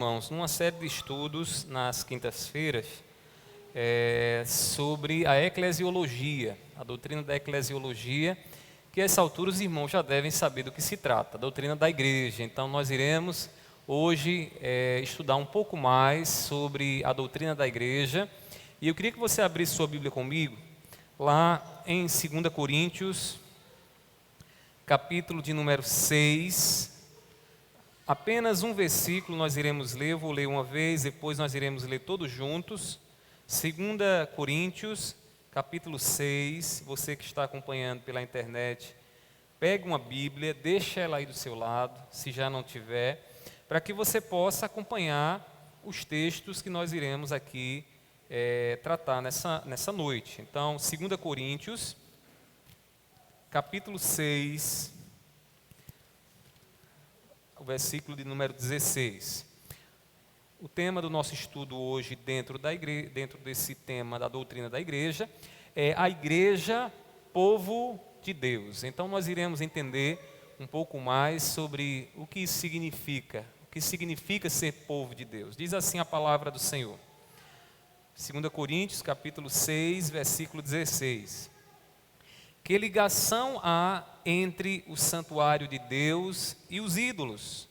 Irmãos, numa série de estudos nas quintas-feiras sobre a eclesiologia, a doutrina da eclesiologia, que a essa altura os irmãos já devem saber do que se trata, a doutrina da igreja. Então nós iremos hoje estudar um pouco mais sobre a doutrina da igreja, e eu queria que você abrisse sua Bíblia comigo, lá em 2 Coríntios, capítulo de número 6, apenas um versículo nós iremos ler, eu vou ler uma vez, depois nós iremos ler todos juntos. 2 Coríntios, capítulo 6, você que está acompanhando pela internet, pegue uma Bíblia, deixa ela aí do seu lado, se já não tiver, para que você possa acompanhar os textos que nós iremos aqui tratar nessa noite. Então, 2 Coríntios, capítulo 6, o versículo de número 16. O tema do nosso estudo hoje dentro desse tema da doutrina da igreja é a igreja, povo de Deus. Então nós iremos entender um pouco mais sobre o que isso significa, o que significa ser povo de Deus. Diz assim a palavra do Senhor. 2 Coríntios, capítulo 6, versículo 16. Que ligação há entre o santuário de Deus e os ídolos?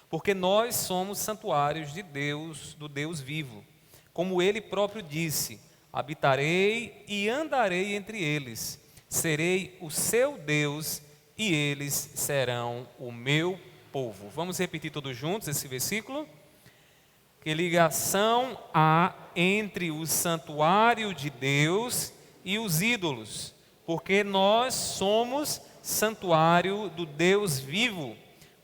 Porque nós somos santuários de Deus, do Deus vivo. Como ele próprio disse: habitarei e andarei entre eles, serei o seu Deus e eles serão o meu povo. Vamos repetir todos juntos esse versículo? Que ligação há entre o santuário de Deus e os ídolos? Porque nós somos santuário do Deus vivo,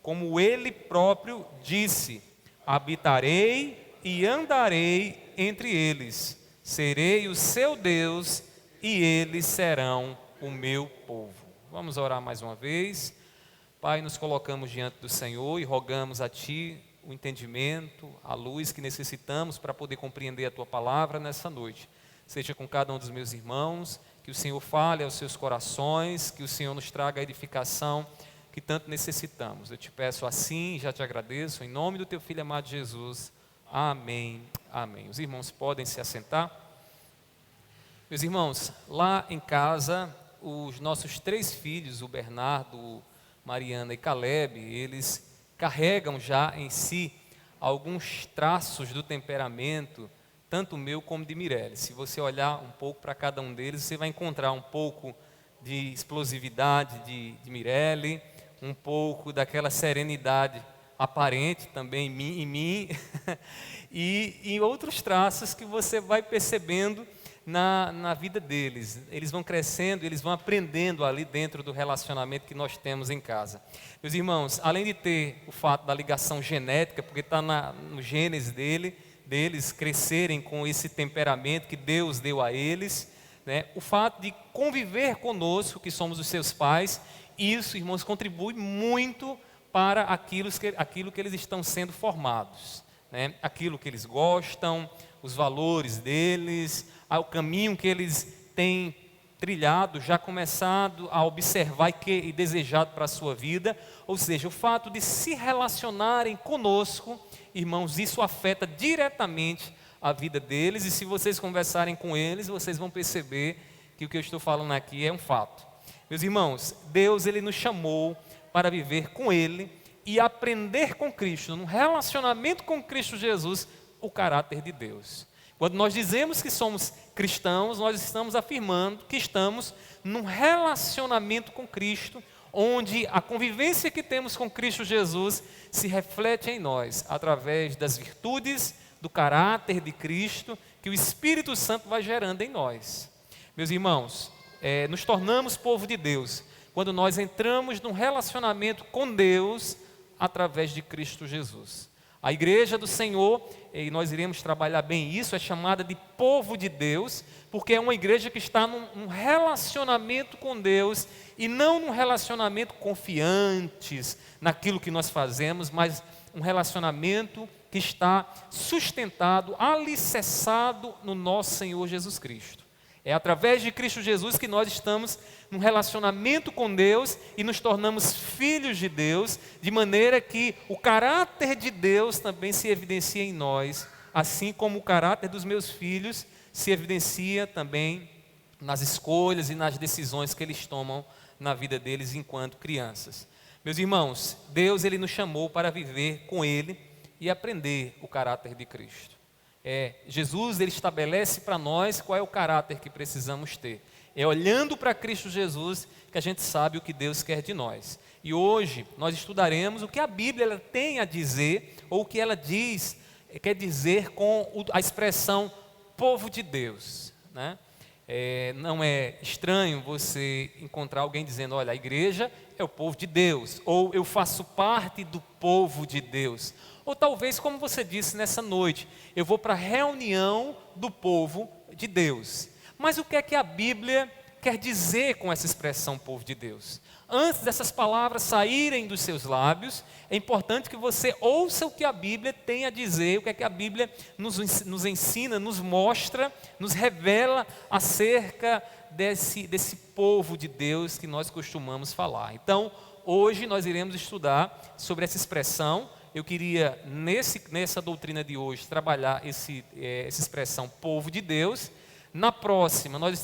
como ele próprio disse: habitarei e andarei entre eles, serei o seu Deus e eles serão o meu povo. Vamos orar mais uma vez. Pai, nos colocamos diante do Senhor e rogamos a Ti o entendimento, a luz que necessitamos para poder compreender a Tua palavra nessa noite. Seja com cada um dos meus irmãos, que o Senhor fale aos seus corações, que o Senhor nos traga a edificação que tanto necessitamos. Eu te peço assim, já te agradeço, em nome do Teu Filho amado Jesus. Amém, amém. Os irmãos podem se assentar. Meus irmãos, lá em casa, os nossos 3 filhos, o Bernardo, Mariana e Caleb, eles carregam já em si alguns traços do temperamento, tanto meu como de Mirelle. Se você olhar um pouco para cada um deles, você vai encontrar um pouco de explosividade de Mirelle, um pouco daquela serenidade aparente também em mim e em outros traços que você vai percebendo na vida deles. Eles vão crescendo, eles vão aprendendo ali dentro do relacionamento que nós temos em casa. Meus irmãos, além de ter o fato da ligação genética, porque está no gênese deles crescerem com esse temperamento que Deus deu a eles, né? O fato de conviver conosco, que somos os seus pais, isso, irmãos, contribui muito para aquilo que eles estão sendo formados, né? Aquilo que eles gostam, os valores deles, o caminho que eles têm trilhado, já começado a observar e desejado para a sua vida. Ou seja, o fato de se relacionarem conosco, irmãos, isso afeta diretamente a vida deles, e se vocês conversarem com eles, vocês vão perceber que o que eu estou falando aqui é um fato. Meus irmãos, Deus, Ele nos chamou para viver com Ele e aprender com Cristo, num relacionamento com Cristo Jesus, o caráter de Deus. Quando nós dizemos que somos cristãos, nós estamos afirmando que estamos num relacionamento com Cristo, onde a convivência que temos com Cristo Jesus se reflete em nós, através das virtudes, do caráter de Cristo, que o Espírito Santo vai gerando em nós. Meus irmãos, nos tornamos povo de Deus, quando nós entramos num relacionamento com Deus, através de Cristo Jesus. A igreja do Senhor, e nós iremos trabalhar bem isso, é chamada de povo de Deus, porque é uma igreja que está num relacionamento com Deus, e não num relacionamento confiantes naquilo que nós fazemos, mas um relacionamento que está sustentado, alicerçado no nosso Senhor Jesus Cristo. É através de Cristo Jesus que nós estamos num relacionamento com Deus e nos tornamos filhos de Deus, de maneira que o caráter de Deus também se evidencia em nós, assim como o caráter dos meus filhos se evidencia também nas escolhas e nas decisões que eles tomam na vida deles enquanto crianças. Meus irmãos, Deus ele nos chamou para viver com Ele e aprender o caráter de Cristo. Jesus ele estabelece para nós qual é o caráter que precisamos ter. É olhando para Cristo Jesus que a gente sabe o que Deus quer de nós. E hoje nós estudaremos o que a Bíblia ela tem a dizer, ou o que ela quer dizer com a expressão povo de Deus, né? Não é estranho você encontrar alguém dizendo, olha, a igreja é o povo de Deus, ou eu faço parte do povo de Deus. Ou talvez, como você disse nessa noite, eu vou para a reunião do povo de Deus. Mas o que é que a Bíblia quer dizer com essa expressão povo de Deus? Antes dessas palavras saírem dos seus lábios, é importante que você ouça o que a Bíblia tem a dizer, o que é que a Bíblia nos ensina, nos mostra, nos revela acerca desse povo de Deus que nós costumamos falar. Então, hoje nós iremos estudar sobre essa expressão. Eu queria, nessa doutrina de hoje, trabalhar essa expressão povo de Deus. Na próxima, nós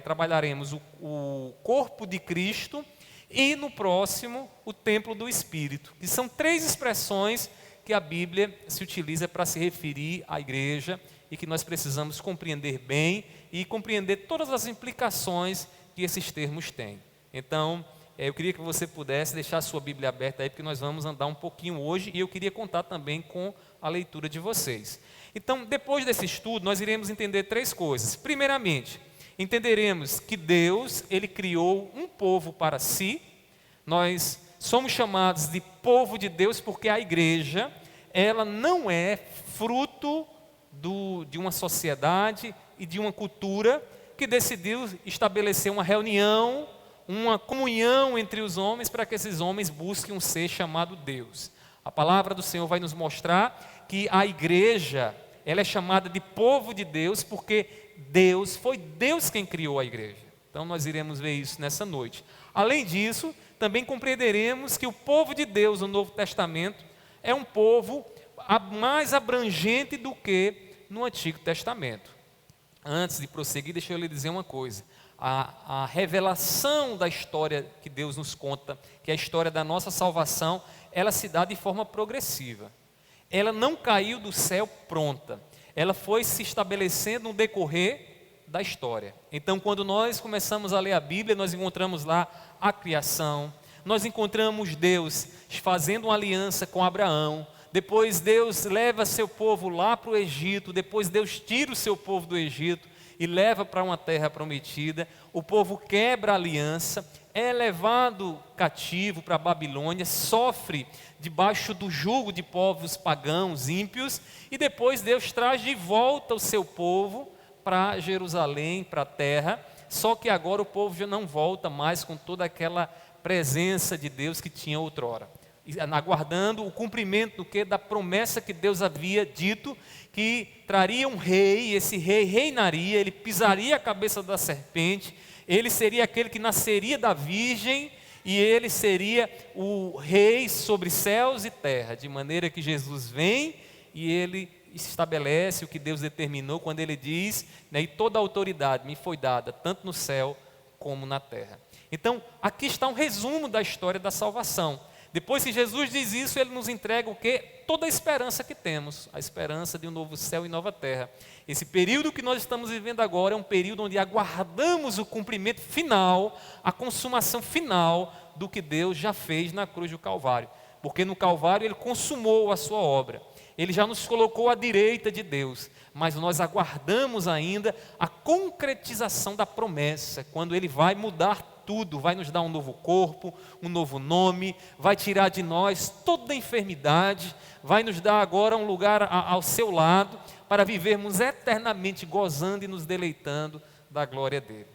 trabalharemos o corpo de Cristo e no próximo, o templo do Espírito. Que são 3 expressões que a Bíblia se utiliza para se referir à igreja e que nós precisamos compreender bem e compreender todas as implicações que esses termos têm. Então, eu queria que você pudesse deixar a sua Bíblia aberta aí, porque nós vamos andar um pouquinho hoje e eu queria contar também com a leitura de vocês. Então, depois desse estudo, nós iremos entender 3 coisas. Primeiramente, entenderemos que Deus, Ele criou um povo para si. Nós somos chamados de povo de Deus porque a igreja, ela não é fruto de uma sociedade e de uma cultura que decidiu estabelecer uma reunião, uma comunhão entre os homens para que esses homens busquem um ser chamado Deus. A palavra do Senhor vai nos mostrar que a igreja, ela é chamada de povo de Deus porque foi Deus quem criou a igreja. Então nós iremos ver isso nessa noite. Além disso, também compreenderemos que o povo de Deus no Novo Testamento é um povo mais abrangente do que no Antigo Testamento. Antes de prosseguir, deixa eu lhe dizer uma coisa. A revelação da história que Deus nos conta, que é a história da nossa salvação, ela se dá de forma progressiva. Ela não caiu do céu pronta. Ela foi se estabelecendo no decorrer da história. Então, quando nós começamos a ler a Bíblia, nós encontramos lá a criação, nós encontramos Deus fazendo uma aliança com Abraão, depois Deus leva seu povo lá para o Egito, depois Deus tira o seu povo do Egito e leva para uma terra prometida, o povo quebra a aliança, é levado cativo para a Babilônia, sofre debaixo do jugo de povos pagãos, ímpios, e depois Deus traz de volta o seu povo para Jerusalém, para a terra, só que agora o povo já não volta mais com toda aquela presença de Deus que tinha outrora, aguardando o cumprimento da promessa que Deus havia dito, que traria um rei, e esse rei reinaria, ele pisaria a cabeça da serpente, ele seria aquele que nasceria da virgem, e ele seria o rei sobre céus e terra, de maneira que Jesus vem e ele estabelece o que Deus determinou quando ele diz, né, e toda a autoridade me foi dada, tanto no céu como na terra. Então, aqui está um resumo da história da salvação. Depois que Jesus diz isso, ele nos entrega o quê? Toda a esperança que temos, a esperança de um novo céu e nova terra. Esse período que nós estamos vivendo agora é um período onde aguardamos o cumprimento final, a consumação final do que Deus já fez na cruz do Calvário. Porque no Calvário ele consumou a sua obra. Ele já nos colocou à direita de Deus, mas nós aguardamos ainda a concretização da promessa, quando ele vai mudar tudo, vai nos dar um novo corpo, um novo nome, vai tirar de nós toda a enfermidade, vai nos dar agora um lugar ao seu lado, para vivermos eternamente gozando e nos deleitando da glória dele.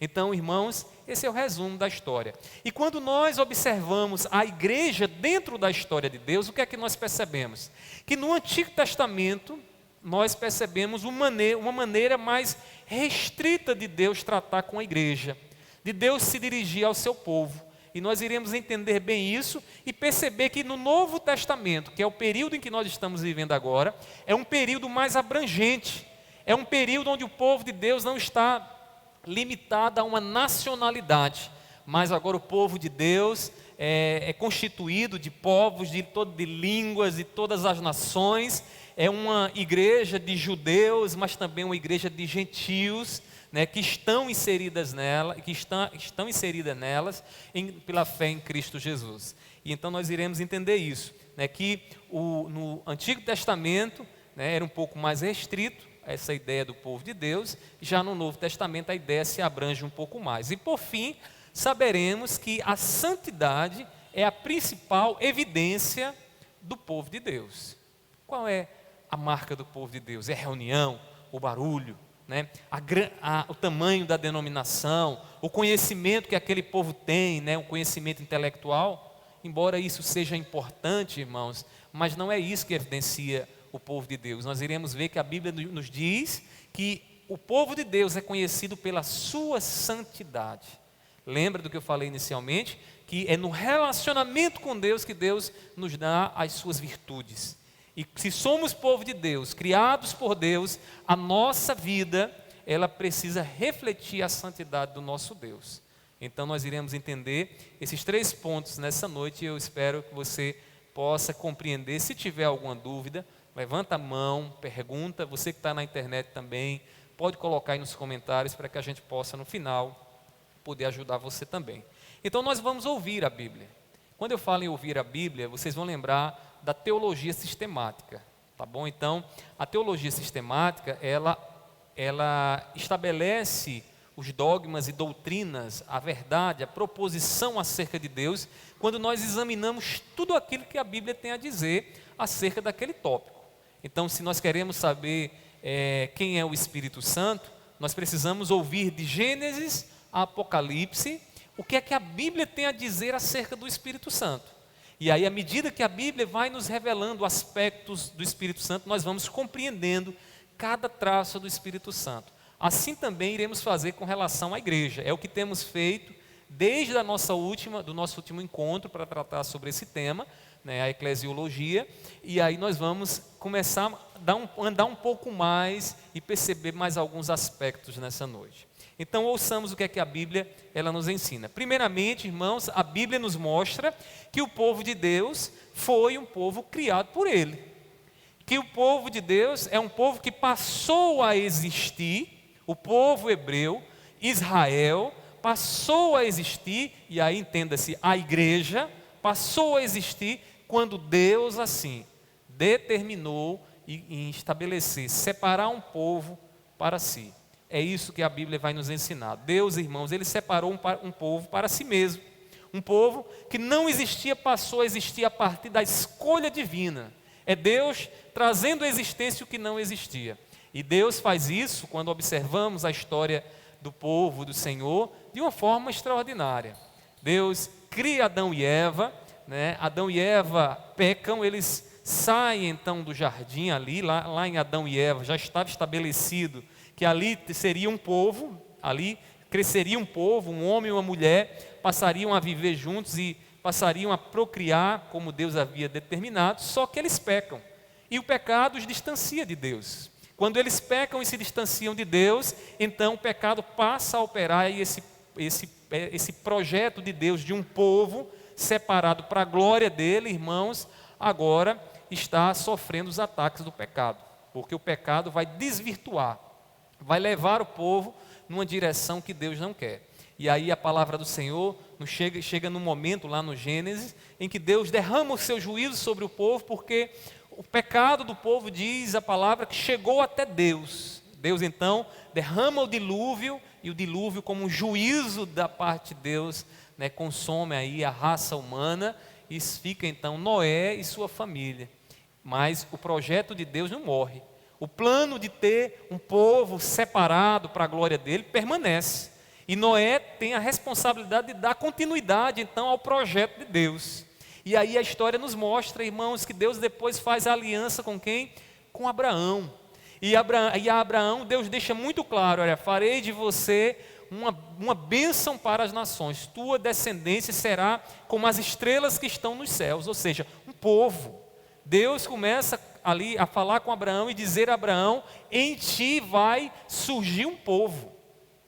Então, irmãos, esse é o resumo da história. E quando nós observamos a igreja dentro da história de Deus, o que é que nós percebemos? Que no Antigo Testamento, nós percebemos uma maneira mais restrita de Deus tratar com a igreja, de Deus se dirigir ao seu povo. E nós iremos entender bem isso e perceber que no Novo Testamento, que é o período em que nós estamos vivendo agora, é um período mais abrangente, é um período onde o povo de Deus não está limitado a uma nacionalidade, mas agora o povo de Deus é constituído de povos, de línguas, de todas as nações. É uma igreja de judeus, mas também uma igreja de gentios, né, que estão inseridas nela, estão inseridas nelas pela fé em Cristo Jesus. E então nós iremos entender isso, né, que no Antigo Testamento, né, era um pouco mais restrito essa ideia do povo de Deus, já no Novo Testamento a ideia se abrange um pouco mais. E por fim, saberemos que a santidade é a principal evidência do povo de Deus. Qual é a marca do povo de Deus? É a reunião, o barulho, né? O tamanho da denominação, o conhecimento que aquele povo tem, né? O conhecimento intelectual. Embora isso seja importante, irmãos, mas não é isso que evidencia o povo de Deus. Nós iremos ver que a Bíblia nos diz que o povo de Deus é conhecido pela sua santidade. Lembra do que eu falei inicialmente? Que é no relacionamento com Deus que Deus nos dá as suas virtudes. E se somos povo de Deus, criados por Deus, a nossa vida, ela precisa refletir a santidade do nosso Deus. Então nós iremos entender esses 3 pontos nessa noite e eu espero que você possa compreender. Se tiver alguma dúvida, levanta a mão, pergunta. Você que está na internet também, pode colocar aí nos comentários para que a gente possa no final poder ajudar você também. Então nós vamos ouvir a Bíblia. Quando eu falo em ouvir a Bíblia, vocês vão lembrar da teologia sistemática, tá bom? Então, a teologia sistemática, ela estabelece os dogmas e doutrinas, a verdade, a proposição acerca de Deus, quando nós examinamos tudo aquilo que a Bíblia tem a dizer acerca daquele tópico. Então, se nós queremos saber quem é o Espírito Santo, nós precisamos ouvir de Gênesis a Apocalipse, o que é que a Bíblia tem a dizer acerca do Espírito Santo. E aí, à medida que a Bíblia vai nos revelando aspectos do Espírito Santo, nós vamos compreendendo cada traço do Espírito Santo. Assim também iremos fazer com relação à igreja. É o que temos feito desde do nosso último encontro para tratar sobre esse tema, né, a eclesiologia. E aí nós vamos começar a andar um pouco mais e perceber mais alguns aspectos nessa noite. Então ouçamos o que é que a Bíblia ela nos ensina. Primeiramente, irmãos, a Bíblia nos mostra que o povo de Deus foi um povo criado por Ele. Que o povo de Deus é um povo que passou a existir, o povo hebreu, Israel, passou a existir, e aí entenda-se, a igreja passou a existir quando Deus assim determinou em estabelecer, separar um povo para si. É isso que a Bíblia vai nos ensinar. Deus, irmãos, Ele separou um povo para si mesmo. Um povo que não existia, passou a existir a partir da escolha divina. É Deus trazendo à existência o que não existia. E Deus faz isso quando observamos a história do povo do Senhor de uma forma extraordinária. Deus cria Adão e Eva, né? Adão e Eva pecam, eles saem então do jardim ali, lá em Adão e Eva já estava estabelecido que ali seria um povo, ali cresceria um povo, um homem e uma mulher, passariam a viver juntos e passariam a procriar como Deus havia determinado, só que eles pecam. E o pecado os distancia de Deus. Quando eles pecam e se distanciam de Deus, então o pecado passa a operar e esse projeto de Deus de um povo separado para a glória dele, irmãos, agora está sofrendo os ataques do pecado, porque o pecado vai desvirtuar, vai levar o povo numa direção que Deus não quer. E aí a palavra do Senhor chega num momento lá no Gênesis, em que Deus derrama o seu juízo sobre o povo, porque o pecado do povo, diz a palavra, que chegou até Deus. Deus então derrama o dilúvio, e o dilúvio como um juízo da parte de Deus, né, consome aí a raça humana, e fica então Noé e sua família. Mas o projeto de Deus não morre. O plano de ter um povo separado para a glória dele permanece. E Noé tem a responsabilidade de dar continuidade, então, ao projeto de Deus. E aí a história nos mostra, irmãos, que Deus depois faz a aliança com quem? Com Abraão. E a Abraão, Deus deixa muito claro: olha, farei de você uma bênção para as nações, tua descendência será como as estrelas que estão nos céus, ou seja, um povo. Deus começa ali a falar com Abraão e dizer a Abraão: em ti vai surgir um povo.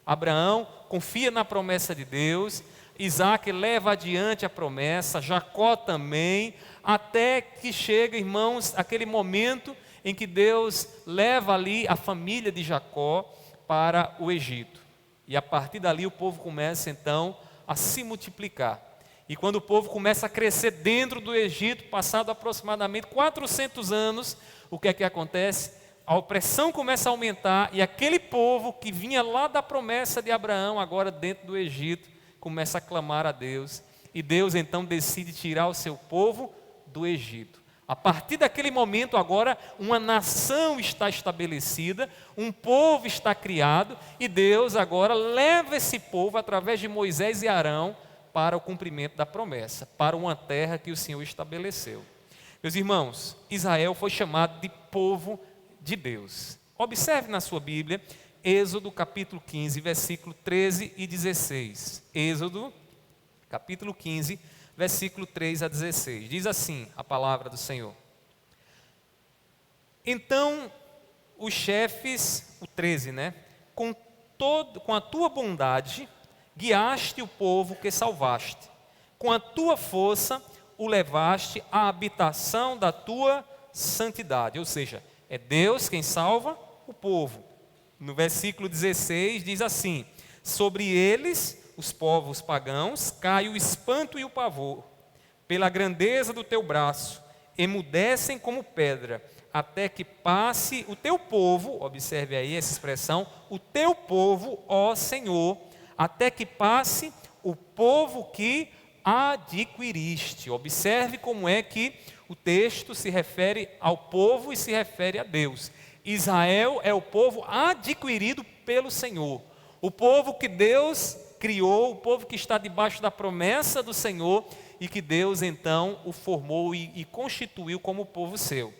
Abraão confia na promessa de Deus, Isaac leva adiante a promessa, Jacó também, até que chega, irmãos, aquele momento em que Deus leva ali a família de Jacó para o Egito. E a partir dali o povo começa então a se multiplicar. E quando o povo começa a crescer dentro do Egito, passado aproximadamente 400 anos, o que é que acontece? A opressão começa a aumentar e aquele povo que vinha lá da promessa de Abraão, agora dentro do Egito, começa a clamar a Deus. E Deus então decide tirar o seu povo do Egito. A partir daquele momento agora, uma nação está estabelecida, um povo está criado, e Deus agora leva esse povo, através de Moisés e Arão, para o cumprimento da promessa, para uma terra que o Senhor estabeleceu. Meus irmãos, Israel foi chamado de povo de Deus. Observe na sua Bíblia, Êxodo capítulo 15, versículo 13 e 16. Êxodo capítulo 15, versículo 3 a 16. Diz assim a palavra do Senhor: então os chefes, o 13, com a tua bondade guiaste o povo que salvaste, com a tua força o levaste à habitação da tua santidade. Ou seja, é Deus quem salva o povo. No versículo 16 diz assim: sobre eles, os povos pagãos, cai o espanto e o pavor, pela grandeza do teu braço, emudecem como pedra, até que passe o teu povo, observe aí essa expressão, o teu povo, ó Senhor, até que passe o povo que adquiriste. Observe como é que o texto se refere ao povo e se refere a Deus. Israel é o povo adquirido pelo Senhor, o povo que Deus criou, o povo que está debaixo da promessa do Senhor e que Deus então o formou e constituiu como povo seu.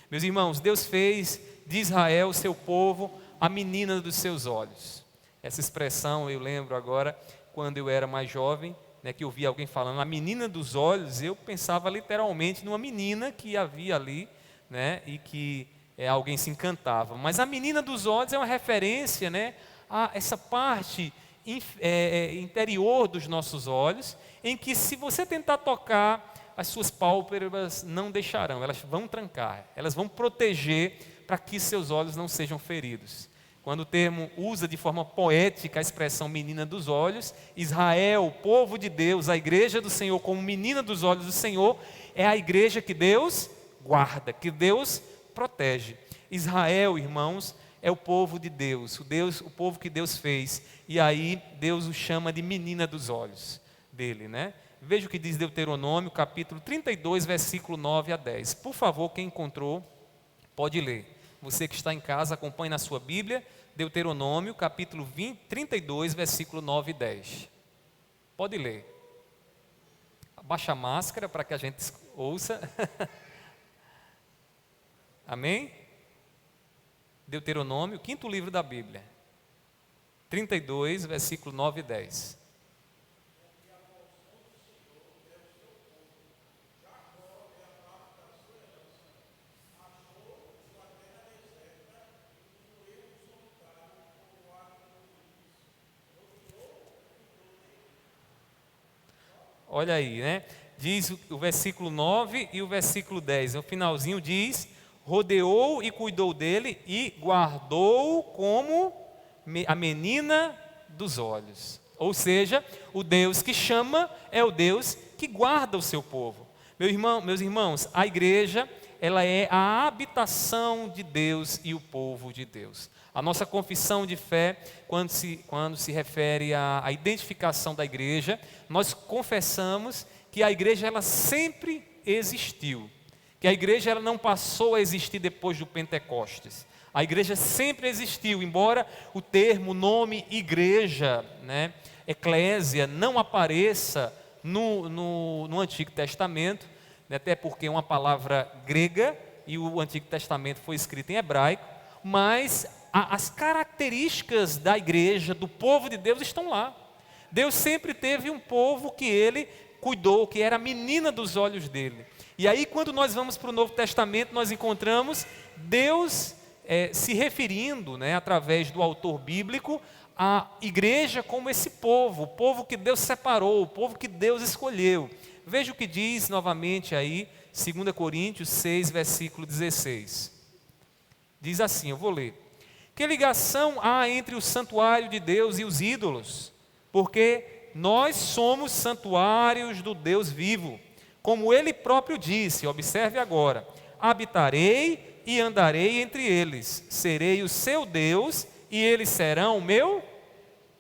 Meus irmãos, Deus fez de Israel, seu povo, a menina dos seus olhos. Essa expressão eu lembro agora, quando eu era mais jovem, que eu via alguém falando, a menina dos olhos, eu pensava literalmente numa menina que havia ali, e que alguém se encantava. Mas a menina dos olhos é uma referência, a essa parte interior dos nossos olhos, em que se você tentar tocar, as suas pálpebras não deixarão, elas vão trancar, elas vão proteger para que seus olhos não sejam feridos. Quando o termo usa de forma poética a expressão menina dos olhos, Israel, o povo de Deus, a igreja do Senhor como menina dos olhos do Senhor, é a igreja que Deus guarda, que Deus protege. Israel, irmãos, é o povo de Deus, o povo que Deus fez, e aí Deus o chama de menina dos olhos dele, Veja o que diz Deuteronômio, capítulo 32, versículo 9 a 10. Por favor, quem encontrou, pode ler. Você que está em casa, acompanhe na sua Bíblia, Deuteronômio, capítulo 32, versículo 9 e 10. Pode ler. Abaixa a máscara para que a gente ouça. Amém? Deuteronômio, quinto livro da Bíblia. 32, versículo 9 e 10. Olha aí, diz o versículo 9 e o versículo 10. No finalzinho diz: rodeou e cuidou dele e guardou como a menina dos olhos. Ou seja, o Deus que chama é o Deus que guarda o seu povo. Meus irmãos, a igreja, ela é a habitação de Deus e o povo de Deus. A nossa confissão de fé, quando se refere à identificação da igreja, nós confessamos que a igreja ela sempre existiu, que a igreja ela não passou a existir depois do Pentecostes. A igreja sempre existiu, embora o termo, o nome igreja, eclésia, não apareça no Antigo Testamento, até porque é uma palavra grega e o Antigo Testamento foi escrito em hebraico. mas as características da igreja, do povo de Deus, estão lá. Deus sempre teve um povo que ele cuidou, que era a menina dos olhos dele. E aí, quando nós vamos para o Novo Testamento, nós encontramos Deus se referindo, através do autor bíblico, à igreja como esse povo, o povo que Deus separou, o povo que Deus escolheu. Veja o que diz novamente aí, 2 Coríntios 6, versículo 16. Diz assim, eu vou ler. Que ligação há entre o santuário de Deus e os ídolos? Porque nós somos santuários do Deus vivo. Como ele próprio disse, observe agora, habitarei e andarei entre eles, serei o seu Deus e eles serão o meu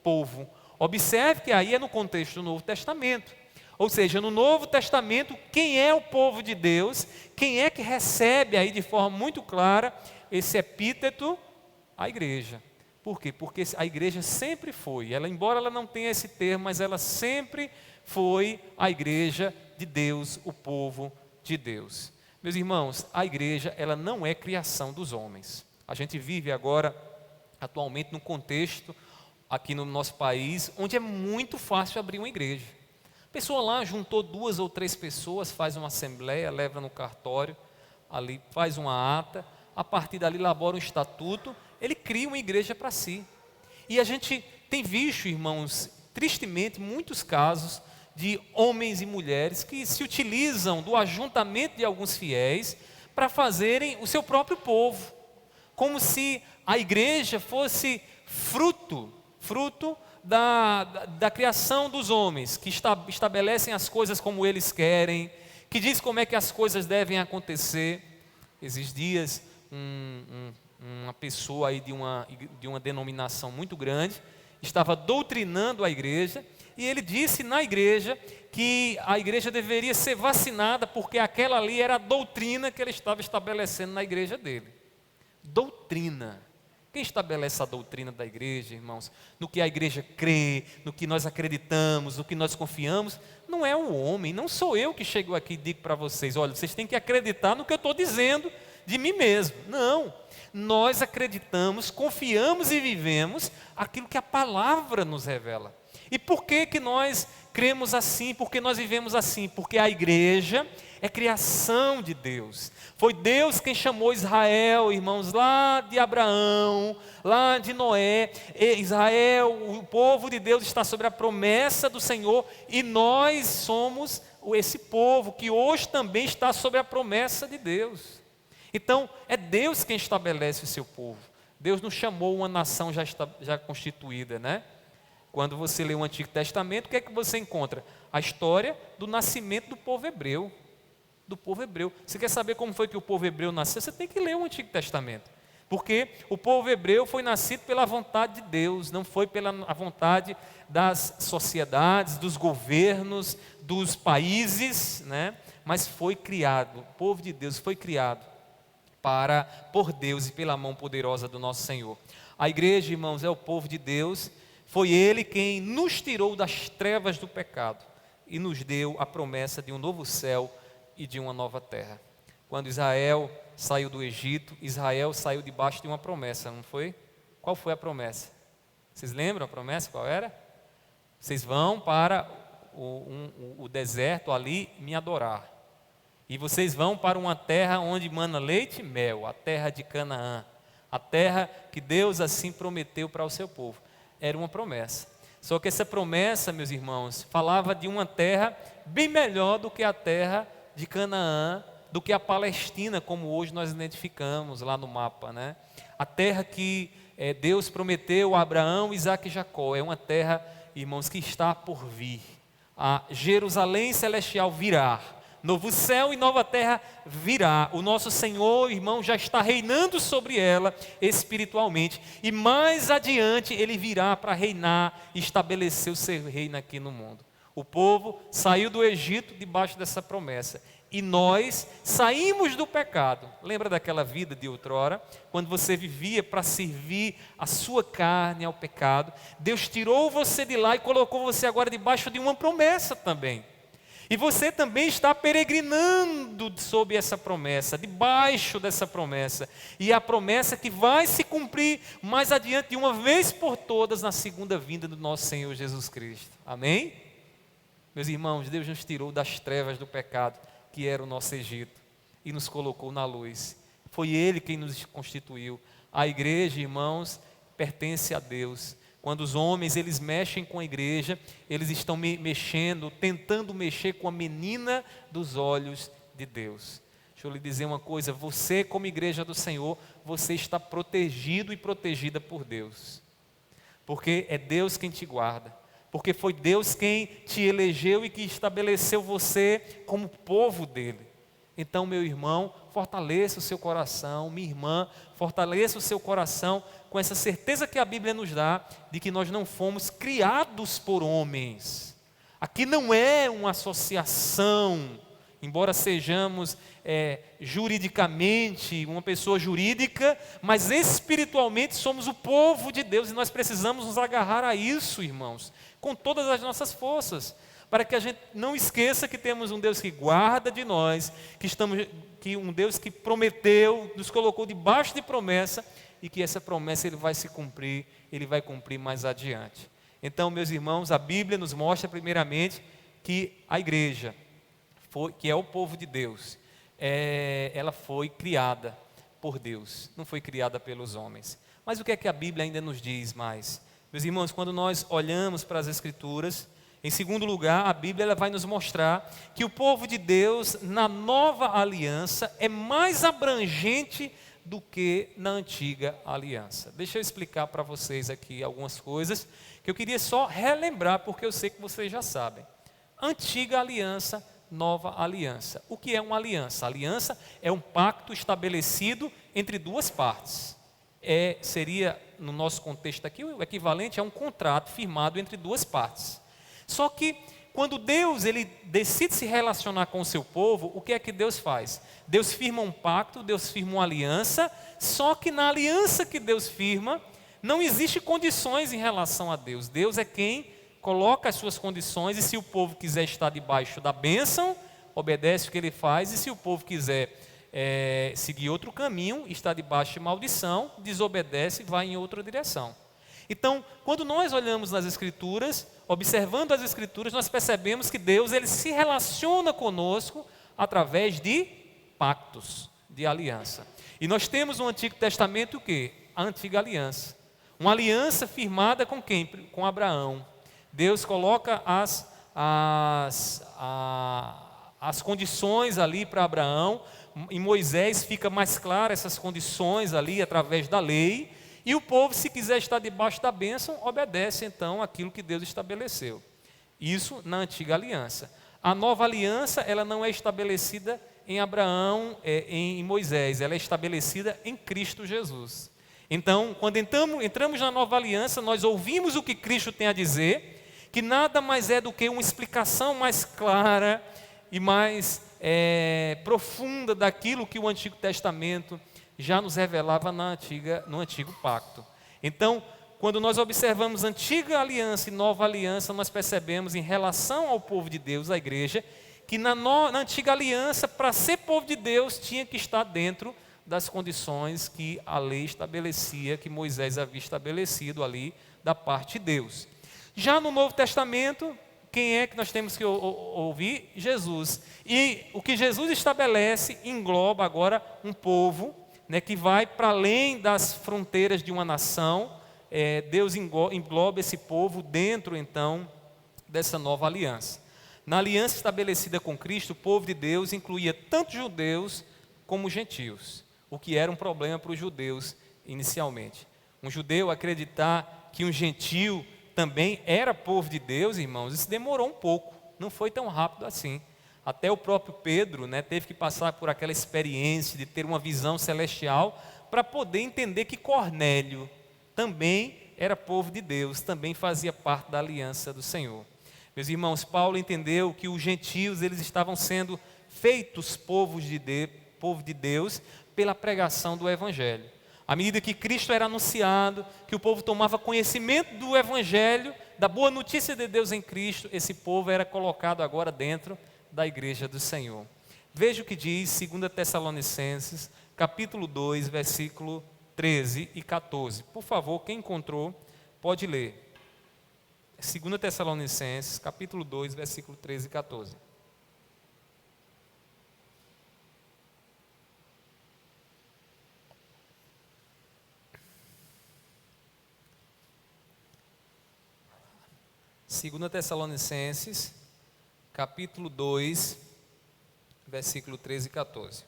povo. Observe que aí é no contexto do Novo Testamento. Ou seja, no Novo Testamento, quem é o povo de Deus? Quem é que recebe aí de forma muito clara esse epíteto? A igreja. Por quê? Porque a igreja sempre foi, embora ela não tenha esse termo, mas ela sempre foi a igreja de Deus, o povo de Deus. Meus irmãos, a igreja, ela não é criação dos homens. A gente vive agora, atualmente, num contexto, aqui no nosso país, onde é muito fácil abrir uma igreja. A pessoa lá juntou 2 ou 3 pessoas, faz uma assembleia, leva no cartório, ali faz uma ata, a partir dali elabora um estatuto, ele cria uma igreja para si. E a gente tem visto, irmãos, tristemente, muitos casos de homens e mulheres que se utilizam do ajuntamento de alguns fiéis para fazerem o seu próprio povo, como se a igreja fosse fruto da criação dos homens, que estabelecem as coisas como eles querem, que diz como é que as coisas devem acontecer. Esses dias, uma pessoa aí de uma denominação muito grande estava doutrinando a igreja, e ele disse na igreja que a igreja deveria ser vacinada porque aquela ali era a doutrina que ele estava estabelecendo na igreja dele. Doutrina. Quem estabelece a doutrina da igreja, irmãos? No que a igreja crê, no que nós acreditamos, no que nós confiamos, não é o homem, não sou eu que chego aqui e digo para vocês, olha, vocês têm que acreditar no que eu estou dizendo de mim mesmo. Não, nós acreditamos, confiamos e vivemos aquilo que a palavra nos revela. E por que nós cremos assim? Porque nós vivemos assim? Porque a igreja é criação de Deus. Foi Deus quem chamou Israel, irmãos, lá de Abraão, lá de Noé. Israel, o povo de Deus está sobre a promessa do Senhor, e nós somos esse povo que hoje também está sobre a promessa de Deus. Então, é Deus quem estabelece o seu povo. Deus nos chamou uma nação já constituída, Quando você lê o Antigo Testamento, o que é que você encontra? A história do nascimento do povo hebreu. Você quer saber como foi que o povo hebreu nasceu? Você tem que ler o Antigo Testamento. Porque o povo hebreu foi nascido pela vontade de Deus, não foi pela vontade das sociedades, dos governos, dos países, mas foi criado, o povo de Deus foi criado por Deus e pela mão poderosa do nosso Senhor. A igreja, irmãos, é o povo de Deus. Foi Ele quem nos tirou das trevas do pecado e nos deu a promessa de um novo céu e de uma nova terra. Quando Israel saiu do Egito, Israel saiu debaixo de uma promessa, não foi? Qual foi a promessa? Vocês lembram a promessa? Qual era? Vocês vão para o deserto ali me adorar. E vocês vão para uma terra onde mana leite e mel, a terra de Canaã. A terra que Deus assim prometeu para o seu povo. Era uma promessa. Só que essa promessa, meus irmãos, falava de uma terra bem melhor do que a terra de Canaã, do que a Palestina, como hoje nós identificamos lá no mapa, A terra que Deus prometeu a Abraão, Isaque e Jacó, é uma terra, irmãos, que está por vir. A Jerusalém celestial virá, novo céu e nova terra virá. O nosso Senhor, irmão, já está reinando sobre ela espiritualmente. E mais adiante Ele virá para reinar e estabelecer o seu reino aqui no mundo. O povo saiu do Egito debaixo dessa promessa. E nós saímos do pecado. Lembra daquela vida de outrora? Quando você vivia para servir a sua carne ao pecado. Deus tirou você de lá e colocou você agora debaixo de uma promessa também. E você também está peregrinando sob essa promessa, debaixo dessa promessa. E a promessa que vai se cumprir mais adiante, de uma vez por todas, na segunda vinda do nosso Senhor Jesus Cristo. Amém? Meus irmãos, Deus nos tirou das trevas do pecado, que era o nosso Egito, e nos colocou na luz. Foi Ele quem nos constituiu. A igreja, irmãos, pertence a Deus. Quando os homens eles mexem com a igreja, eles estão mexendo, tentando mexer com a menina dos olhos de Deus. Deixa eu lhe dizer uma coisa, você como igreja do Senhor, você está protegido e protegida por Deus. Porque é Deus quem te guarda. Porque foi Deus quem te elegeu e que estabeleceu você como povo dele. Então, meu irmão, fortaleça o seu coração, minha irmã, fortaleça o seu coração com essa certeza que a Bíblia nos dá de que nós não fomos criados por homens. Aqui não é uma associação, embora sejamos juridicamente uma pessoa jurídica, mas espiritualmente somos o povo de Deus e nós precisamos nos agarrar a isso, irmãos, com todas as nossas forças, para que a gente não esqueça que temos um Deus que guarda de nós, que um Deus que prometeu, nos colocou debaixo de promessa, e que essa promessa ele vai se cumprir, ele vai cumprir mais adiante. Então, meus irmãos, a Bíblia nos mostra primeiramente que a igreja, que é o povo de Deus, ela foi criada por Deus, não foi criada pelos homens. Mas o que é que a Bíblia ainda nos diz mais? Meus irmãos, quando nós olhamos para as Escrituras, em segundo lugar, a Bíblia ela vai nos mostrar que o povo de Deus, na nova aliança, é mais abrangente do que na antiga aliança. Deixa eu explicar para vocês aqui algumas coisas que eu queria só relembrar, porque eu sei que vocês já sabem. Antiga aliança, nova aliança. O que é uma aliança? A aliança é um pacto estabelecido entre duas partes. Seria, no nosso contexto aqui, o equivalente a um contrato firmado entre duas partes. Só que quando Deus ele decide se relacionar com o seu povo, o que é que Deus faz? Deus firma um pacto, Deus firma uma aliança, só que na aliança que Deus firma, não existe condições em relação a Deus. Deus é quem coloca as suas condições, e se o povo quiser estar debaixo da bênção, obedece o que ele faz, e se o povo quiser seguir outro caminho, está debaixo de maldição, desobedece e vai em outra direção. Então, quando nós olhamos nas Escrituras, observando as Escrituras, nós percebemos que Deus ele se relaciona conosco através de pactos, de aliança. E nós temos no Antigo Testamento o quê? A antiga aliança. Uma aliança firmada com quem? Com Abraão. Deus coloca as condições ali para Abraão. Em Moisés fica mais claro essas condições ali através da lei. E o povo, se quiser estar debaixo da bênção, obedece então aquilo que Deus estabeleceu. Isso na antiga aliança. A nova aliança, ela não é estabelecida em Abraão, em Moisés, ela é estabelecida em Cristo Jesus. Então, quando entramos na nova aliança, nós ouvimos o que Cristo tem a dizer, que nada mais é do que uma explicação mais clara e mais profunda daquilo que o Antigo Testamento já nos revelava no antigo pacto. Então, quando nós observamos antiga aliança e nova aliança, nós percebemos em relação ao povo de Deus, a igreja, que na antiga aliança, para ser povo de Deus, tinha que estar dentro das condições que a lei estabelecia, que Moisés havia estabelecido ali da parte de Deus. Já no Novo Testamento, quem é que nós temos que ouvir? Jesus. E o que Jesus estabelece engloba agora um povo, que vai para além das fronteiras de uma nação. Deus engloba esse povo dentro, então, dessa nova aliança. Na aliança estabelecida com Cristo, o povo de Deus incluía tanto judeus como gentios, o que era um problema para os judeus inicialmente. Um judeu acreditar que um gentio também era povo de Deus, irmãos, isso demorou um pouco, não foi tão rápido assim. Até o próprio Pedro teve que passar por aquela experiência de ter uma visão celestial para poder entender que Cornélio também era povo de Deus, também fazia parte da aliança do Senhor. Meus irmãos, Paulo entendeu que os gentios eles estavam sendo feitos povo de Deus pela pregação do Evangelho. À medida que Cristo era anunciado, que o povo tomava conhecimento do Evangelho, da boa notícia de Deus em Cristo, esse povo era colocado agora dentro da igreja do Senhor. Veja o que diz 2 Tessalonicenses, capítulo 2, versículo 13 e 14. Por favor, quem encontrou, pode ler. 2 Tessalonicenses, capítulo 2, versículo 13 e 14. Segunda Tessalonicenses, capítulo 2, versículo 13 e 14.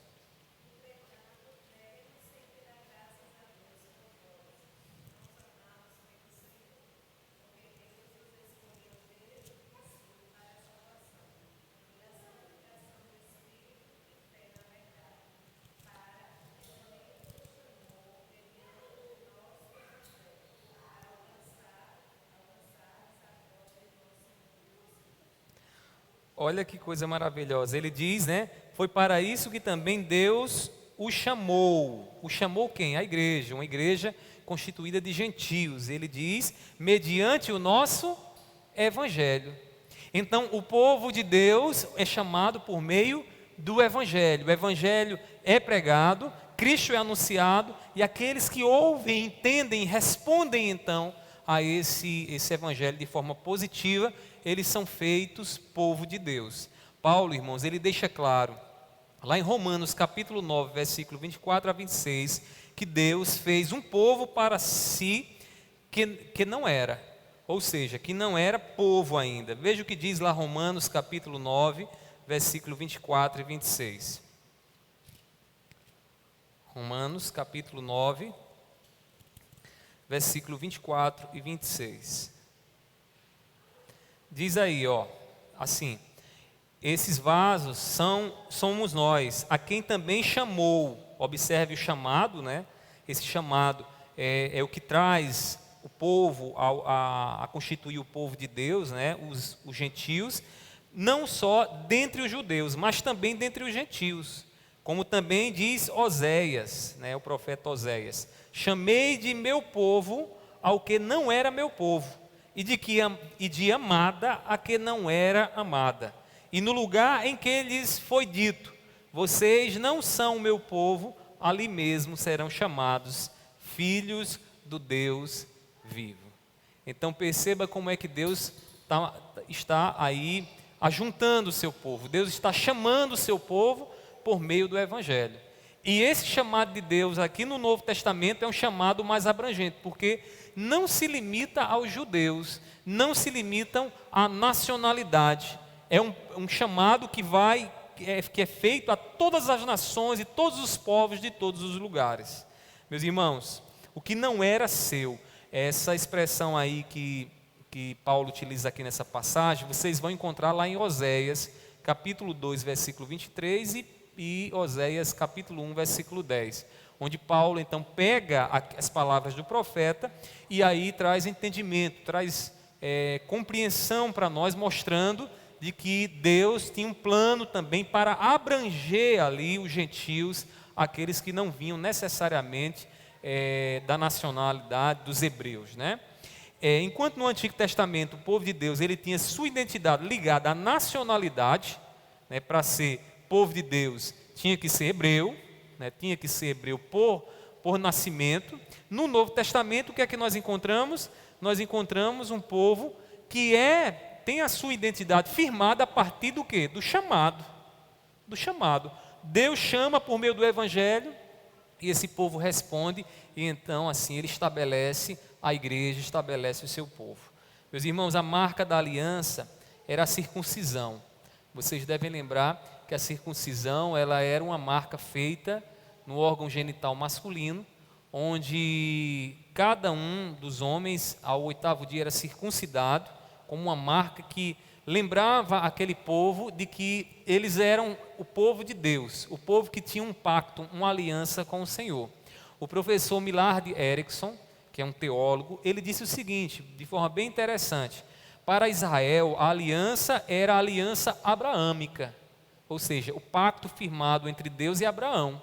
Olha que coisa maravilhosa. Ele diz, né? Foi para isso que também Deus o chamou. O chamou quem? A igreja. Uma igreja constituída de gentios. Ele diz, mediante o nosso evangelho. Então, o povo de Deus é chamado por meio do evangelho. O evangelho é pregado, Cristo é anunciado, e aqueles que ouvem, entendem, respondem então a esse evangelho de forma positiva, eles são feitos povo de Deus. Paulo, irmãos, ele deixa claro, lá em Romanos capítulo 9, versículo 24 a 26, que Deus fez um povo para si que não era, ou seja, que não era povo ainda. Veja o que diz lá Romanos capítulo 9, versículo 24 e 26. Romanos capítulo 9, versículo 24 e 26. Diz aí, ó, assim: esses vasos somos nós, a quem também chamou. Observe o chamado, né? Esse chamado é o que traz o povo a constituir o povo de Deus, né? Os gentios, não só dentre os judeus, mas também dentre os gentios. Como também diz Oséias, né? O profeta Oséias: chamei de meu povo ao que não era meu povo, e de amada a que não era amada. E no lugar em que lhes foi dito, vocês não são o meu povo, ali mesmo serão chamados filhos do Deus vivo. Então perceba como é que Deus está aí ajuntando o seu povo. Deus está chamando o seu povo por meio do Evangelho. E esse chamado de Deus aqui no Novo Testamento é um chamado mais abrangente, porque não se limita aos judeus, não se limitam à nacionalidade. É um chamado que é feito a todas as nações e todos os povos de todos os lugares. Meus irmãos, o que não era seu, essa expressão aí que Paulo utiliza aqui nessa passagem, vocês vão encontrar lá em Oséias, capítulo 2, versículo 23 e Oséias, capítulo 1, versículo 10. Onde Paulo então pega as palavras do profeta e aí traz entendimento, traz compreensão para nós, mostrando de que Deus tinha um plano também para abranger ali os gentios, aqueles que não vinham necessariamente da nacionalidade dos hebreus, né? Enquanto no Antigo Testamento o povo de Deus ele tinha sua identidade ligada à nacionalidade, né? Para ser povo de Deus tinha que ser hebreu, né? Tinha que ser hebreu por nascimento. No Novo Testamento o que é que nós encontramos? Nós encontramos um povo que tem a sua identidade firmada a partir do quê? Do chamado. Do chamado. Deus chama por meio do Evangelho e esse povo responde, e então assim ele estabelece a igreja, estabelece o seu povo. Meus irmãos, a marca da aliança era a circuncisão. Vocês devem lembrar que a circuncisão ela era uma marca feita no órgão genital masculino, onde cada um dos homens ao 8º dia era circuncidado, como uma marca que lembrava aquele povo de que eles eram o povo de Deus, o povo que tinha um pacto, uma aliança com o Senhor. O professor Millard Erickson, que é um teólogo, ele disse o seguinte, de forma bem interessante: para Israel a aliança era a aliança abraâmica, ou seja, o pacto firmado entre Deus e Abraão.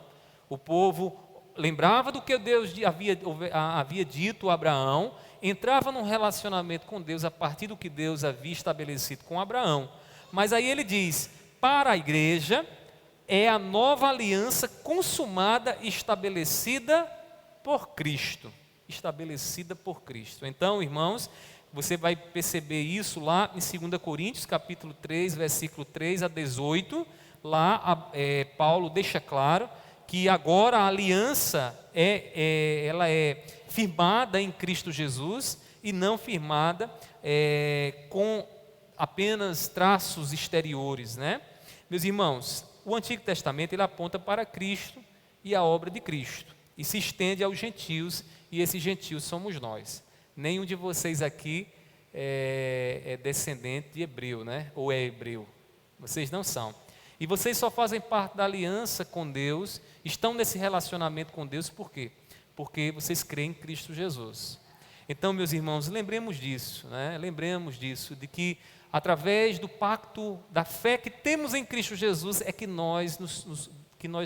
O povo lembrava do que Deus havia dito a Abraão, entrava num relacionamento com Deus a partir do que Deus havia estabelecido com Abraão. Mas aí ele diz: para a igreja é a nova aliança consumada e estabelecida por Cristo. Estabelecida por Cristo. Então, irmãos, você vai perceber isso lá em 2 Coríntios, capítulo 3, versículo 3 a 18. Lá Paulo deixa claro que agora a aliança ela é firmada em Cristo Jesus e não firmada com apenas traços exteriores, né? Meus irmãos, o Antigo Testamento ele aponta para Cristo e a obra de Cristo e se estende aos gentios, e esses gentios somos nós. Nenhum de vocês aqui é descendente de hebreu, né? Ou é hebreu. Vocês não são. E vocês só fazem parte da aliança com Deus, estão nesse relacionamento com Deus, por quê? Porque vocês creem em Cristo Jesus. Então, meus irmãos, lembremos disso, né? Lembremos disso, de que através do pacto da fé que temos em Cristo Jesus é que nós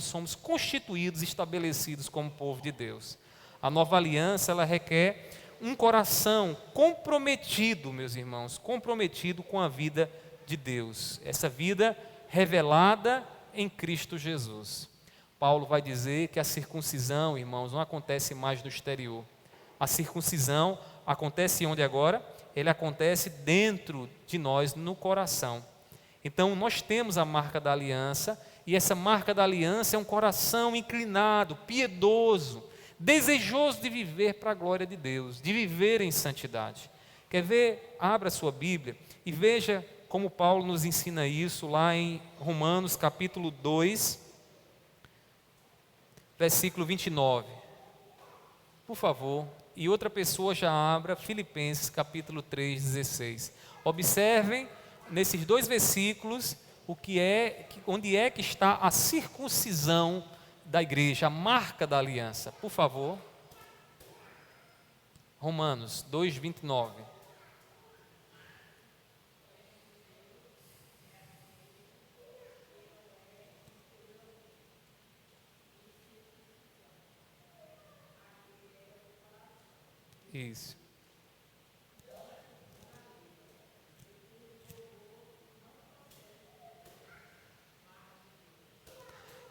somos constituídos, estabelecidos como povo de Deus. A nova aliança, ela requer um coração comprometido, meus irmãos, comprometido com a vida de Deus. Essa vida revelada em Cristo Jesus. Paulo vai dizer que a circuncisão, irmãos, não acontece mais no exterior. A circuncisão acontece onde agora? Ele acontece dentro de nós, no coração. Então, nós temos a marca da aliança, e essa marca da aliança é um coração inclinado, piedoso, desejoso de viver para a glória de Deus, de viver em santidade. Quer ver? Abra a sua Bíblia e veja como Paulo nos ensina isso lá em Romanos capítulo 2, versículo 29. Por favor. E outra pessoa já abra Filipenses capítulo 3, 16. Observem nesses dois versículos onde é que está a circuncisão da igreja, a marca da aliança. Por favor. Romanos 2, 29. Isso.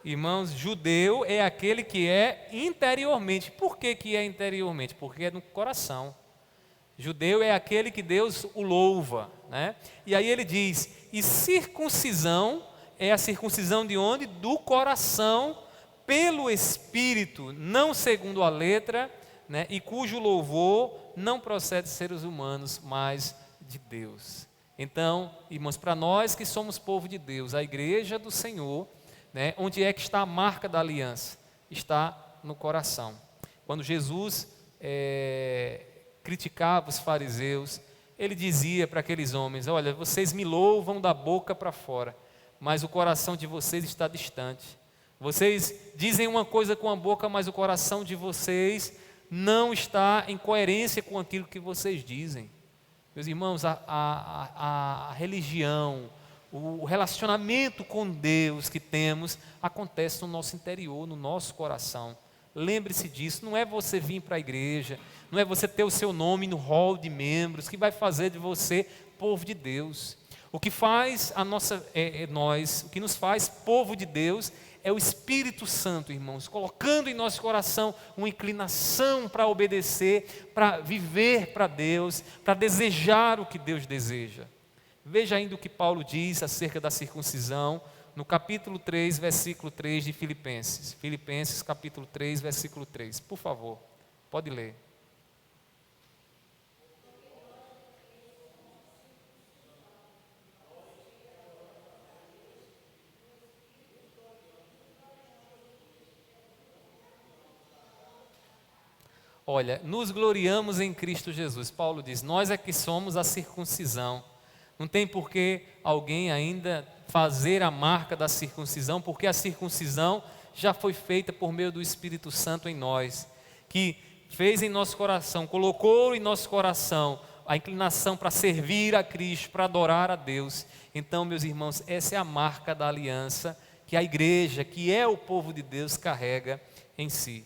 Irmãos, judeu é aquele que é interiormente. Por que é interiormente? Porque é no coração. Judeu é aquele que Deus o louva, né? E aí ele diz, e circuncisão é a circuncisão de onde? Do coração, pelo Espírito, não segundo a letra, né? E cujo louvor não procede de seres humanos, mas de Deus. Então, irmãos, para nós que somos povo de Deus, a igreja do Senhor, né, onde é que está a marca da aliança? Está no coração. Quando Jesus criticava os fariseus, ele dizia para aqueles homens, olha, vocês me louvam da boca para fora, mas o coração de vocês está distante. Vocês dizem uma coisa com a boca, mas o coração de vocês não está em coerência com aquilo que vocês dizem. Meus irmãos, a religião, o relacionamento com Deus que temos acontece no nosso interior, no nosso coração. Lembre-se disso, não é você vir para a igreja, não é você ter o seu nome no hall de membros que vai fazer de você povo de Deus. O que faz o que nos faz povo de Deus é o Espírito Santo, irmãos, colocando em nosso coração uma inclinação para obedecer, para viver para Deus, para desejar o que Deus deseja. Veja ainda o que Paulo diz acerca da circuncisão, no capítulo 3, versículo 3 de Filipenses. Filipenses, capítulo 3, versículo 3. Por favor, pode ler. Olha, nos gloriamos em Cristo Jesus. Paulo diz, nós é que somos a circuncisão. Não tem por que alguém ainda fazer a marca da circuncisão, porque a circuncisão já foi feita por meio do Espírito Santo em nós, que fez em nosso coração, colocou em nosso coração a inclinação para servir a Cristo, para adorar a Deus. Então, meus irmãos, essa é a marca da aliança que a igreja, que é o povo de Deus, carrega em si.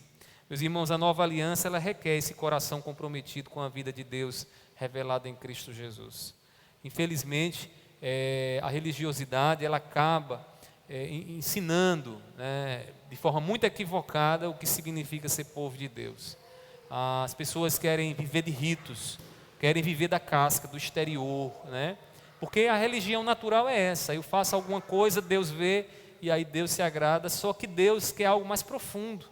Meus irmãos, a nova aliança, ela requer esse coração comprometido com a vida de Deus revelada em Cristo Jesus. Infelizmente, a religiosidade ela acaba ensinando, né, de forma muito equivocada o que significa ser povo de Deus. As pessoas querem viver de ritos, querem viver da casca, do exterior, né? Porque a religião natural é essa: eu faço alguma coisa, Deus vê e aí Deus se agrada. Só que Deus quer algo mais profundo.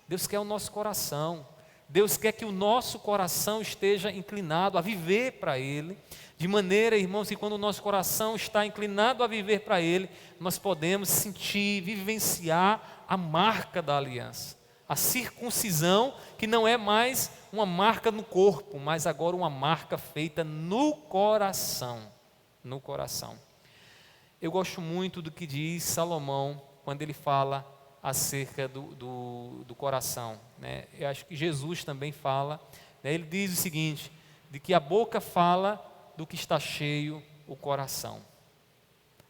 Deus quer o nosso coração. Deus quer que o nosso coração esteja inclinado a viver para Ele, de maneira, irmãos, que quando o nosso coração está inclinado a viver para Ele, nós podemos sentir, vivenciar a marca da aliança, a circuncisão, que não é mais uma marca no corpo, mas agora uma marca feita no coração, no coração. Eu gosto muito do que diz Salomão, quando ele fala acerca do coração, né? Eu acho que Jesus também fala, né? Ele diz o seguinte, de que a boca fala do que está cheio o coração.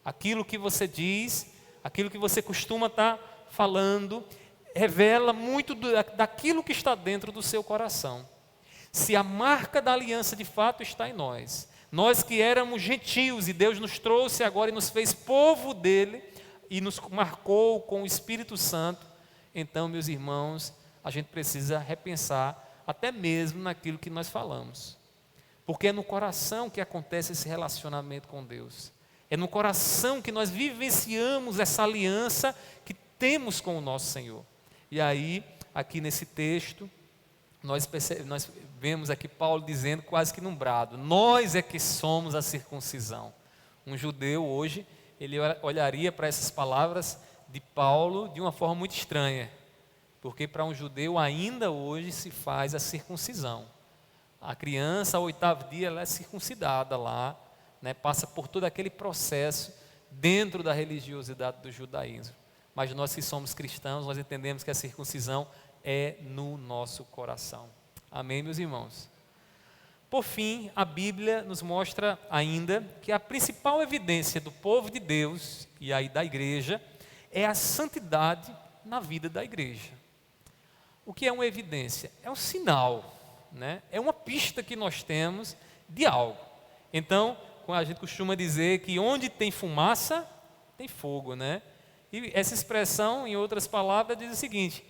Aquilo que você diz, aquilo que você costuma estar falando, revela muito daquilo que está dentro do seu coração. Se a marca da aliança de fato está em nós, nós que éramos gentios e Deus nos trouxe agora e nos fez povo dele, e nos marcou com o Espírito Santo, então, meus irmãos, a gente precisa repensar até mesmo naquilo que nós falamos, porque é no coração que acontece esse relacionamento com Deus, é no coração que nós vivenciamos essa aliança que temos com o nosso Senhor. E aí, aqui nesse texto, nós vemos aqui Paulo dizendo quase que num brado: nós é que somos a circuncisão. Um judeu hoje, ele olharia para essas palavras de Paulo de uma forma muito estranha, porque para um judeu ainda hoje se faz a circuncisão. A criança, ao 8º dia, ela é circuncidada lá, né, passa por todo aquele processo dentro da religiosidade do judaísmo. Mas nós que somos cristãos, nós entendemos que a circuncisão é no nosso coração. Amém, meus irmãos? Por fim, a Bíblia nos mostra ainda que a principal evidência do povo de Deus, e aí da igreja, é a santidade na vida da igreja. O que é uma evidência? É um sinal, né? É uma pista que nós temos de algo. Então, a gente costuma dizer que onde tem fumaça, tem fogo, né? E essa expressão, em outras palavras, diz o seguinte: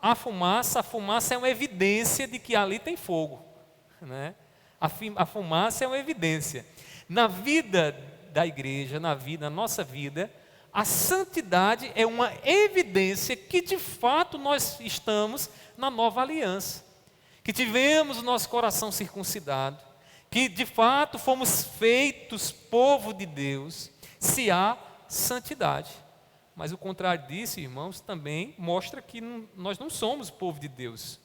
a fumaça é uma evidência de que ali tem fogo, né? A fumaça é uma evidência. Na vida da igreja, na nossa vida, a santidade é uma evidência que de fato nós estamos na nova aliança, que tivemos o nosso coração circuncidado, que de fato fomos feitos povo de Deus, se há santidade. Mas o contrário disso, irmãos, também mostra que nós não somos povo de Deus.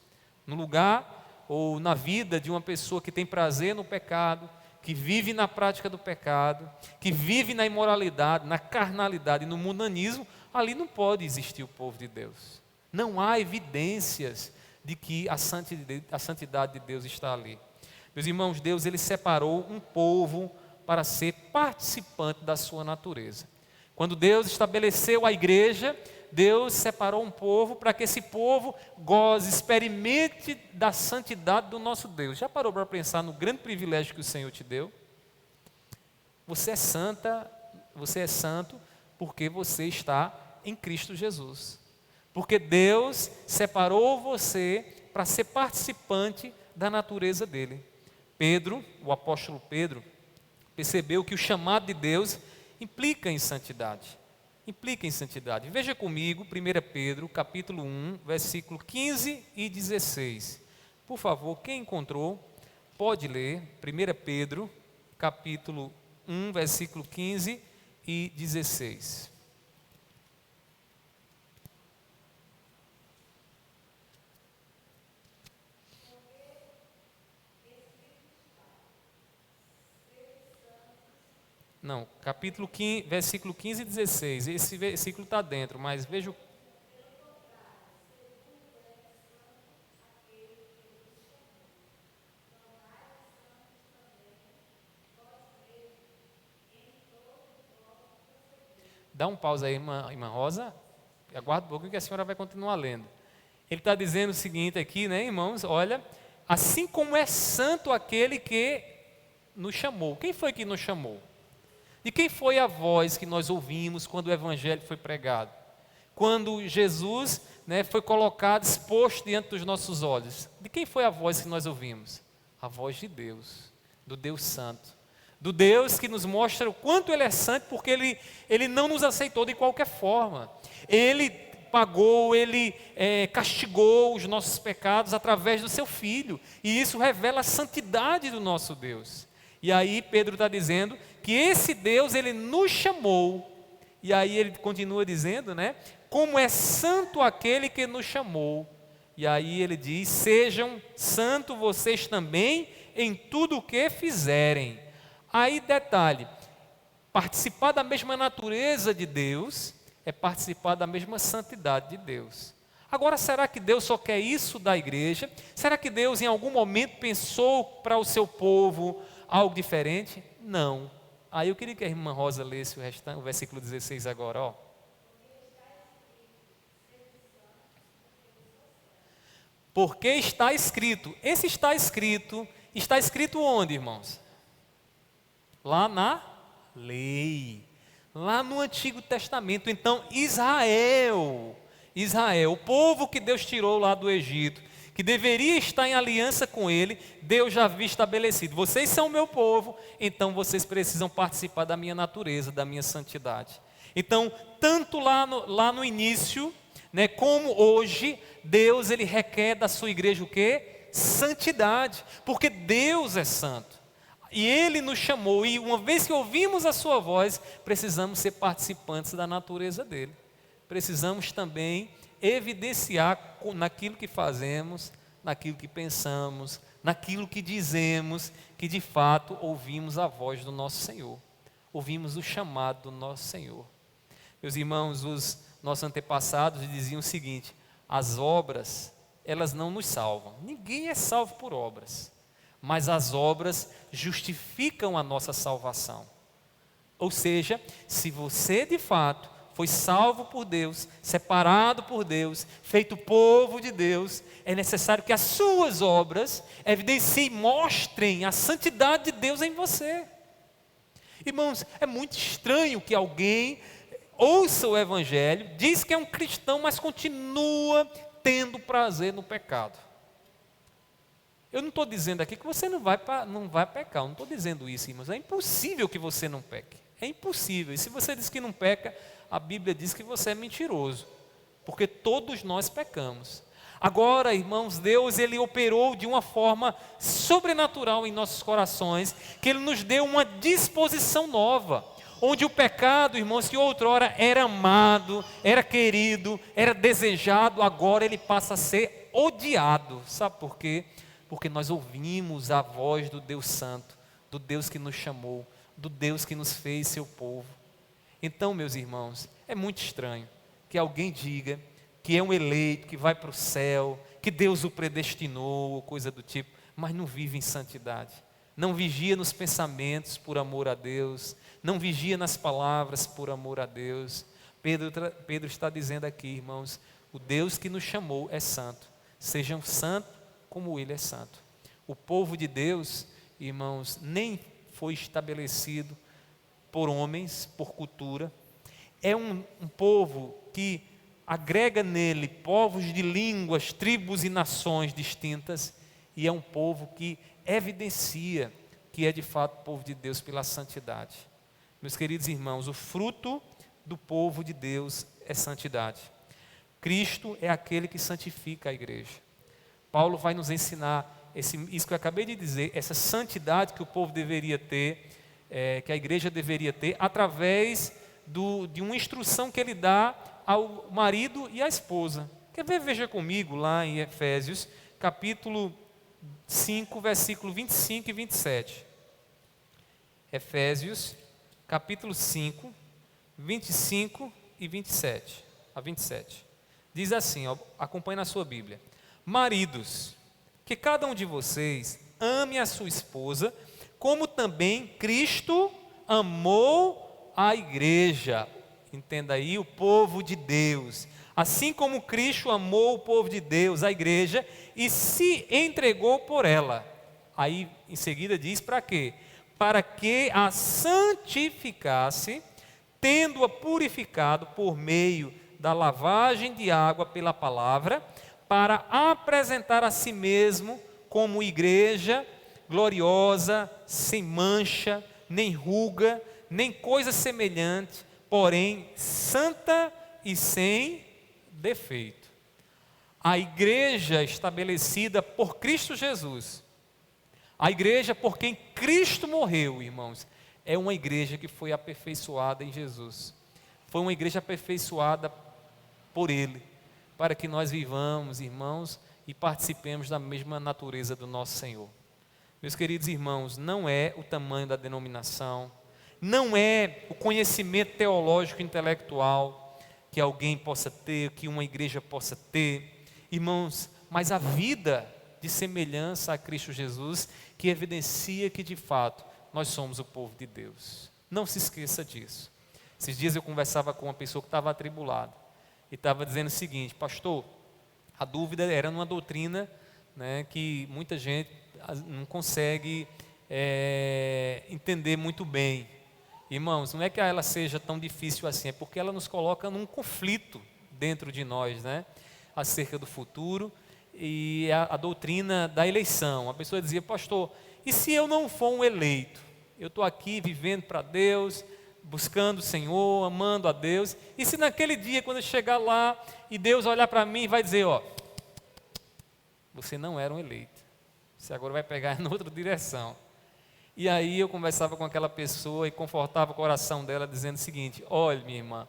No lugar ou na vida de uma pessoa que tem prazer no pecado, que vive na prática do pecado, que vive na imoralidade, na carnalidade e no mundanismo, ali não pode existir o povo de Deus. Não há evidências de que a santidade de Deus está ali. Meus irmãos, Deus ele separou um povo para ser participante da sua natureza. Quando Deus estabeleceu a igreja, Deus separou um povo para que esse povo goze, experimente da santidade do nosso Deus. Já parou para pensar no grande privilégio que o Senhor te deu? Você é santa, você é santo porque você está em Cristo Jesus. Porque Deus separou você para ser participante da natureza dele. Pedro, o apóstolo Pedro, percebeu que o chamado de Deus implica em santidade. Implica em santidade. Veja comigo 1 Pedro, capítulo 1, versículo 15 e 16. Por favor, quem encontrou, pode ler 1 Pedro, capítulo 1, versículo 15 e 16. Não, capítulo 15, versículo 15 e 16. Esse versículo está dentro, mas veja o... Dá um pausa aí, irmã Rosa. Aguarda um pouco que a senhora vai continuar lendo. Ele está dizendo o seguinte aqui, né, irmãos? Olha, assim como é santo aquele que nos chamou. Quem foi que nos chamou? De quem foi a voz que nós ouvimos quando o Evangelho foi pregado? Quando Jesus, foi colocado, exposto diante dos nossos olhos. De quem foi a voz que nós ouvimos? A voz de Deus, do Deus Santo. Do Deus que nos mostra o quanto Ele é santo, porque Ele não nos aceitou de qualquer forma. Ele pagou, Ele castigou os nossos pecados através do Seu Filho. E isso revela a santidade do nosso Deus. E aí Pedro está dizendo que esse Deus, Ele nos chamou. E aí ele continua dizendo, como é santo aquele que nos chamou. E aí ele diz, sejam santos vocês também em tudo o que fizerem. Aí detalhe, participar da mesma natureza de Deus é participar da mesma santidade de Deus. Agora, será que Deus só quer isso da igreja? Será que Deus em algum momento pensou para o seu povo algo diferente? Não. Aí eu queria que a irmã Rosa lesse o versículo 16 agora, ó. Porque está escrito. Esse está escrito onde, irmãos? Lá na lei. Lá no Antigo Testamento. Então, Israel, o povo que Deus tirou lá do Egito, que deveria estar em aliança com Ele, Deus já havia estabelecido. Vocês são o meu povo, então vocês precisam participar da minha natureza, da minha santidade. Então, tanto lá no início, como hoje, Deus Ele requer da sua igreja o quê? Santidade, porque Deus é santo. E Ele nos chamou, e uma vez que ouvimos a sua voz, precisamos ser participantes da natureza dEle. Precisamos também evidenciar naquilo que fazemos, naquilo que pensamos, naquilo que dizemos, que de fato ouvimos a voz do nosso Senhor. Ouvimos o chamado do nosso Senhor. Meus irmãos, os nossos antepassados diziam o seguinte: as obras, elas não nos salvam. Ninguém é salvo por obras. Mas as obras justificam a nossa salvação. Ou seja, se você de fato foi salvo por Deus, separado por Deus, feito povo de Deus, é necessário que as suas obras evidenciem, mostrem a santidade de Deus em você. Irmãos, é muito estranho que alguém ouça o Evangelho, diz que é um cristão, mas continua tendo prazer no pecado. Eu não estou dizendo aqui que você não vai pecar, eu não estou dizendo isso, irmãos. É impossível que você não peque. É impossível. E se você diz que não peca, a Bíblia diz que você é mentiroso. Porque todos nós pecamos. Agora, irmãos, Deus Ele operou de uma forma sobrenatural em nossos corações, que Ele nos deu uma disposição nova. Onde o pecado, irmãos, que outrora era amado, era querido, era desejado, agora ele passa a ser odiado. Sabe por quê? Porque nós ouvimos a voz do Deus Santo, do Deus que nos chamou, do Deus que nos fez seu povo. Então, meus irmãos, é muito estranho que alguém diga que é um eleito, que vai para o céu, que Deus o predestinou, ou coisa do tipo, mas não vive em santidade. Não vigia nos pensamentos por amor a Deus, não vigia nas palavras por amor a Deus. Pedro está dizendo aqui, irmãos, o Deus que nos chamou é santo. Sejam santos como Ele é santo. O povo de Deus, irmãos, nem foi estabelecido por homens, por cultura. É um povo que agrega nele povos de línguas, tribos e nações distintas, e é um povo que evidencia que é de fato povo de Deus pela santidade. Meus queridos irmãos, o fruto do povo de Deus é santidade. Cristo é aquele que santifica a igreja. Paulo vai nos ensinar isso que eu acabei de dizer, essa santidade que o povo deveria ter, que a igreja deveria ter, através de uma instrução que ele dá ao marido e à esposa. Quer ver? Veja comigo lá em Efésios, capítulo 5, versículo 25 e 27. Efésios, capítulo 5, 25 e 27, a 27. Diz assim, ó, acompanhe na sua Bíblia. Maridos, que cada um de vocês ame a sua esposa, como também Cristo amou a igreja. Entenda aí, o povo de Deus. Assim como Cristo amou o povo de Deus, a igreja, e se entregou por ela. Aí, em seguida, diz para quê? para que a santificasse, tendo-a purificado por meio da lavagem de água pela palavra, para apresentar a si mesmo como igreja gloriosa, sem mancha, nem ruga, nem coisa semelhante, porém santa e sem defeito. A igreja estabelecida por Cristo Jesus, a igreja por quem Cristo morreu, irmãos, é uma igreja que foi aperfeiçoada em Jesus. Foi uma igreja aperfeiçoada por Ele, para que nós vivamos, irmãos, e participemos da mesma natureza do nosso Senhor. Meus queridos irmãos, não é o tamanho da denominação, não é o conhecimento teológico e intelectual que alguém possa ter, que uma igreja possa ter, irmãos, mas a vida de semelhança a Cristo Jesus, que evidencia que de fato nós somos o povo de Deus. Não se esqueça disso. Esses dias eu conversava com uma pessoa que estava atribulada e estava dizendo o seguinte: pastor, a dúvida era numa doutrina, né, que muita gente não consegue entender muito bem. Irmãos, não é que ela seja tão difícil assim, é porque ela nos coloca num conflito dentro de nós, né, acerca do futuro e a doutrina da eleição. A pessoa dizia: pastor, e se eu não for um eleito? Eu estou aqui vivendo para Deus, buscando o Senhor, amando a Deus, e se naquele dia, quando eu chegar lá, e Deus olhar para mim e vai dizer: ó, você não era um eleito, você agora vai pegar em outra direção. E aí eu conversava com aquela pessoa e confortava o coração dela, dizendo o seguinte: olha, minha irmã,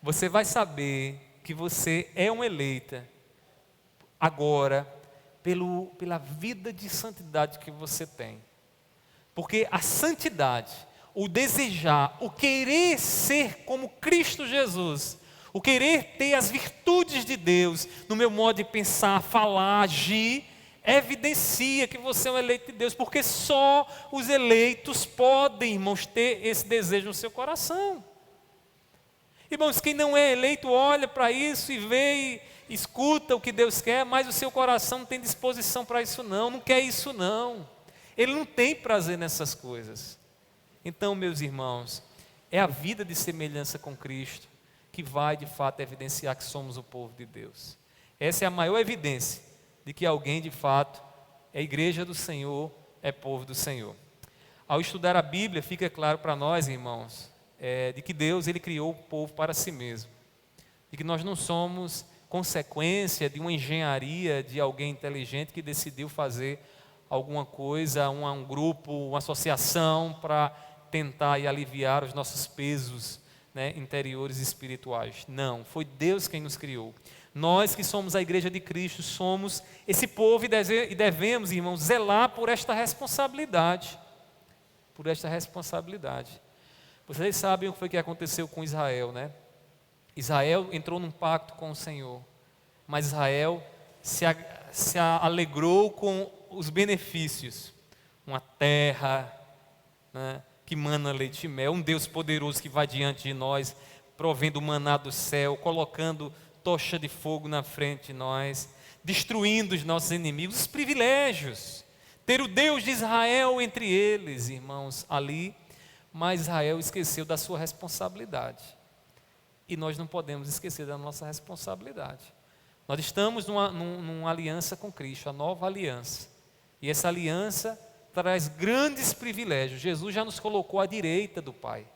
você vai saber que você é uma eleita agora pela vida de santidade que você tem. Porque a santidade, o desejar, o querer ser como Cristo Jesus, o querer ter as virtudes de Deus no meu modo de pensar, falar, agir, evidencia que você é um eleito de Deus, porque só os eleitos podem, irmãos, ter esse desejo no seu coração. Irmãos, quem não é eleito olha para isso e vê e escuta o que Deus quer, mas o seu coração não tem disposição para isso não quer isso não. Ele não tem prazer nessas coisas. Então, meus irmãos, é a vida de semelhança com Cristo que vai de fato evidenciar que somos o povo de Deus. Essa é a maior evidência de que alguém de fato é igreja do Senhor, é povo do Senhor. Ao estudar a Bíblia, fica claro para nós, irmãos, de que Deus ele criou o povo para si mesmo. De que nós não somos consequência de uma engenharia de alguém inteligente que decidiu fazer alguma coisa, um grupo, uma associação para tentar e aliviar os nossos pesos, né, interiores e espirituais. Não, foi Deus quem nos criou. Nós que somos a igreja de Cristo, somos esse povo e devemos, irmãos, zelar por esta responsabilidade. Por esta responsabilidade. Vocês sabem o que foi que aconteceu com Israel, né? Israel entrou num pacto com o Senhor, mas Israel se alegrou com os benefícios, uma terra, né, que mana leite e mel, um Deus poderoso que vai diante de nós, provendo o maná do céu, colocando tocha de fogo na frente de nós, destruindo os nossos inimigos, os privilégios, ter o Deus de Israel entre eles, irmãos, ali, mas Israel esqueceu da sua responsabilidade, e nós não podemos esquecer da nossa responsabilidade. Nós estamos numa aliança com Cristo, a nova aliança. E essa aliança traz grandes privilégios. Jesus já nos colocou à direita do Pai.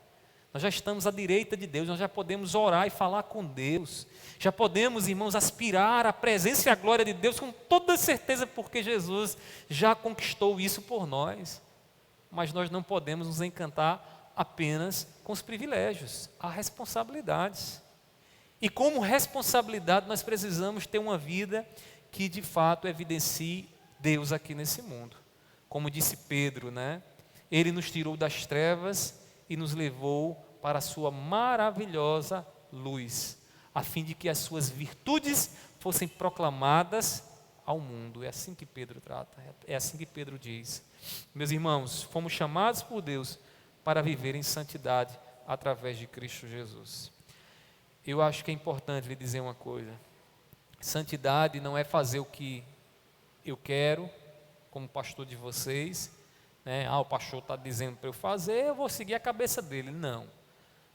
Nós já estamos à direita de Deus, nós já podemos orar e falar com Deus. Já podemos, irmãos, aspirar à presença e à glória de Deus com toda certeza, porque Jesus já conquistou isso por nós. Mas nós não podemos nos encantar apenas com os privilégios, há responsabilidades. E como responsabilidade nós precisamos ter uma vida que de fato evidencie Deus aqui nesse mundo. Como disse Pedro, né? Ele nos tirou das trevas e nos levou para a sua maravilhosa luz, a fim de que as suas virtudes fossem proclamadas ao mundo. É assim que Pedro trata, é assim que Pedro diz. Meus irmãos, fomos chamados por Deus para viver em santidade através de Cristo Jesus. Eu acho que é importante lhe dizer uma coisa: santidade não é fazer o que eu quero, como pastor de vocês, né? O pastor está dizendo para eu fazer, eu vou seguir a cabeça dele. Não.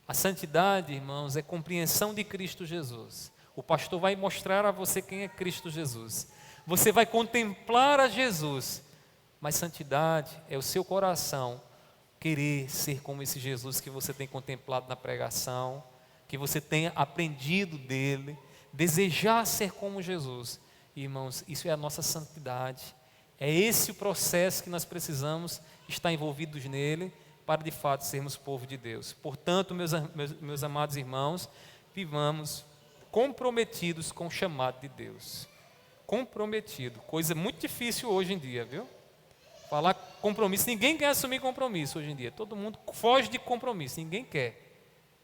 A santidade, irmãos, é compreensão de Cristo Jesus. O pastor vai mostrar a você quem é Cristo Jesus. Você vai contemplar a Jesus. Mas santidade é o seu coração querer ser como esse Jesus que você tem contemplado na pregação, que você tem aprendido dele, desejar ser como Jesus. Irmãos, isso é a nossa santidade. É esse o processo que nós precisamos estar envolvidos nele para de fato sermos povo de Deus. Portanto, meus amados irmãos, vivamos comprometidos com o chamado de Deus. Comprometido, coisa muito difícil hoje em dia, viu? Falar compromisso, ninguém quer assumir compromisso hoje em dia. Todo mundo foge de compromisso, ninguém quer.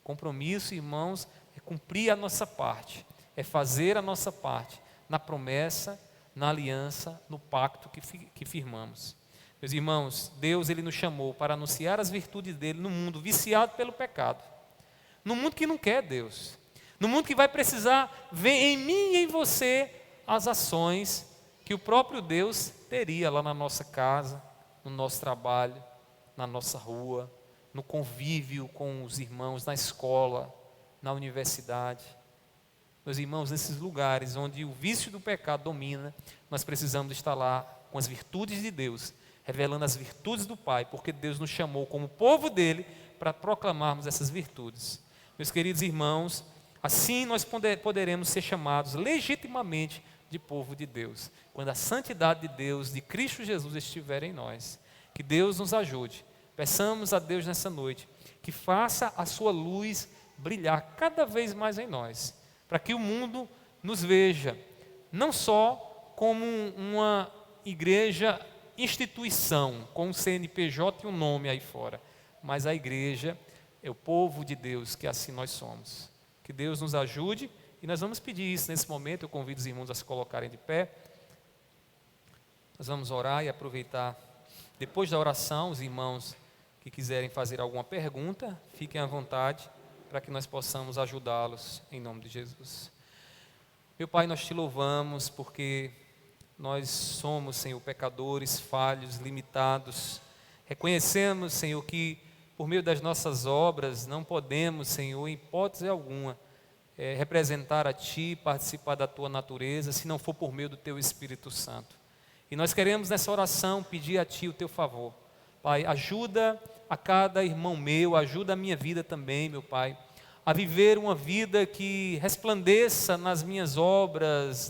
Compromisso, irmãos, é cumprir a nossa parte, é fazer a nossa parte na promessa, na aliança, no pacto que firmamos. Meus irmãos, Deus ele nos chamou para anunciar as virtudes dele no mundo viciado pelo pecado, no mundo que não quer Deus, no mundo que vai precisar ver em mim e em você as ações que o próprio Deus teria lá na nossa casa, no nosso trabalho, na nossa rua, no convívio com os irmãos, na escola, na universidade. Meus irmãos, nesses lugares onde o vício do pecado domina, nós precisamos estar lá com as virtudes de Deus, revelando as virtudes do Pai, porque Deus nos chamou como povo dele para proclamarmos essas virtudes. Meus queridos irmãos, assim nós poderemos ser chamados legitimamente de povo de Deus, quando a santidade de Deus, de Cristo Jesus estiver em nós. Que Deus nos ajude. Peçamos a Deus nessa noite que faça a sua luz brilhar cada vez mais em nós, para que o mundo nos veja, não só como uma igreja instituição, com um CNPJ e um nome aí fora, mas a igreja é o povo de Deus, que assim nós somos. Que Deus nos ajude, e nós vamos pedir isso nesse momento. Eu convido os irmãos a se colocarem de pé. Nós vamos orar e aproveitar. Depois da oração, os irmãos que quiserem fazer alguma pergunta, fiquem à vontade, para que nós possamos ajudá-los, em nome de Jesus. Meu Pai, nós te louvamos, porque nós somos, Senhor, pecadores, falhos, limitados. Reconhecemos, Senhor, que por meio das nossas obras não podemos, Senhor, em hipótese alguma, representar a Ti, participar da Tua natureza, se não for por meio do Teu Espírito Santo. E nós queremos nessa oração pedir a Ti o Teu favor. Pai, ajuda a cada irmão meu, ajuda a minha vida também, meu Pai, a viver uma vida que resplandeça nas minhas obras,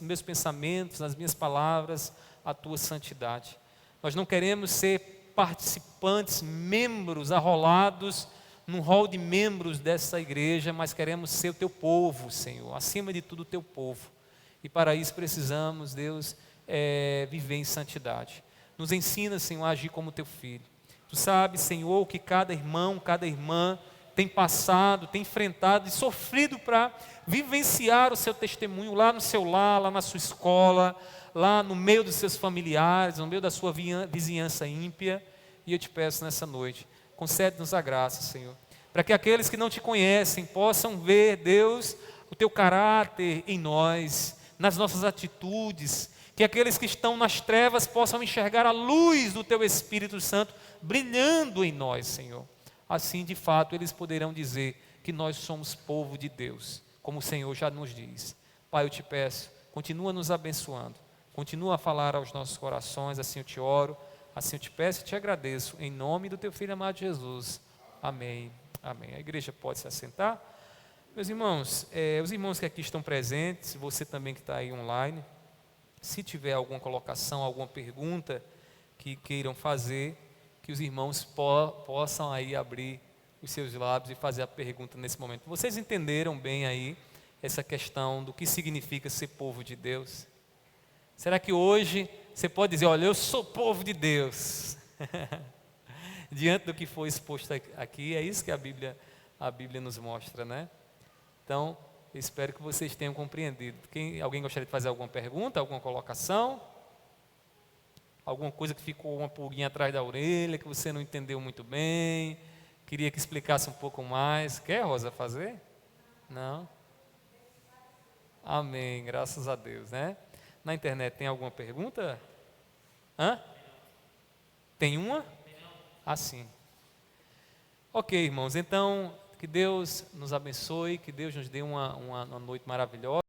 meus pensamentos, nas minhas palavras, a Tua santidade. Nós não queremos ser participantes, membros arrolados num rol de membros dessa igreja, mas queremos ser o Teu povo, Senhor, acima de tudo o Teu povo. E para isso precisamos, Deus, viver em santidade. Nos ensina, Senhor, a agir como Teu filho. Tu sabes, Senhor, que cada irmão, cada irmã tem passado, tem enfrentado e sofrido para vivenciar o seu testemunho lá no seu lar, lá na sua escola, lá no meio dos seus familiares, no meio da sua vizinhança ímpia. E eu te peço nessa noite, concede-nos a graça, Senhor, para que aqueles que não te conhecem possam ver, Deus, o Teu caráter em nós, nas nossas atitudes, que aqueles que estão nas trevas possam enxergar a luz do Teu Espírito Santo brilhando em nós, Senhor. Assim, de fato, eles poderão dizer que nós somos povo de Deus, como o Senhor já nos diz. Pai, eu te peço, continua nos abençoando, continua a falar aos nossos corações, assim eu te oro, assim eu te peço e te agradeço, em nome do Teu Filho amado Jesus. Amém, amém. A igreja pode se assentar. Meus irmãos, os irmãos que aqui estão presentes, você também que está aí online, se tiver alguma colocação, alguma pergunta que queiram fazer, que os irmãos possam aí abrir os seus lábios e fazer a pergunta nesse momento. Vocês entenderam bem aí essa questão do que significa ser povo de Deus? Será que hoje você pode dizer, olha, eu sou povo de Deus? Diante do que foi exposto aqui, é isso que a Bíblia nos mostra, né? Então, eu espero que vocês tenham compreendido. Alguém gostaria de fazer alguma pergunta, alguma colocação? Alguma coisa que ficou uma pulguinha atrás da orelha, que você não entendeu muito bem, queria que explicasse um pouco mais. Quer, Rosa, fazer? Não? Amém, graças a Deus, né? Na internet tem alguma pergunta? Hã? Tem uma? Assim. Ok, irmãos, então, que Deus nos abençoe, que Deus nos dê uma noite maravilhosa.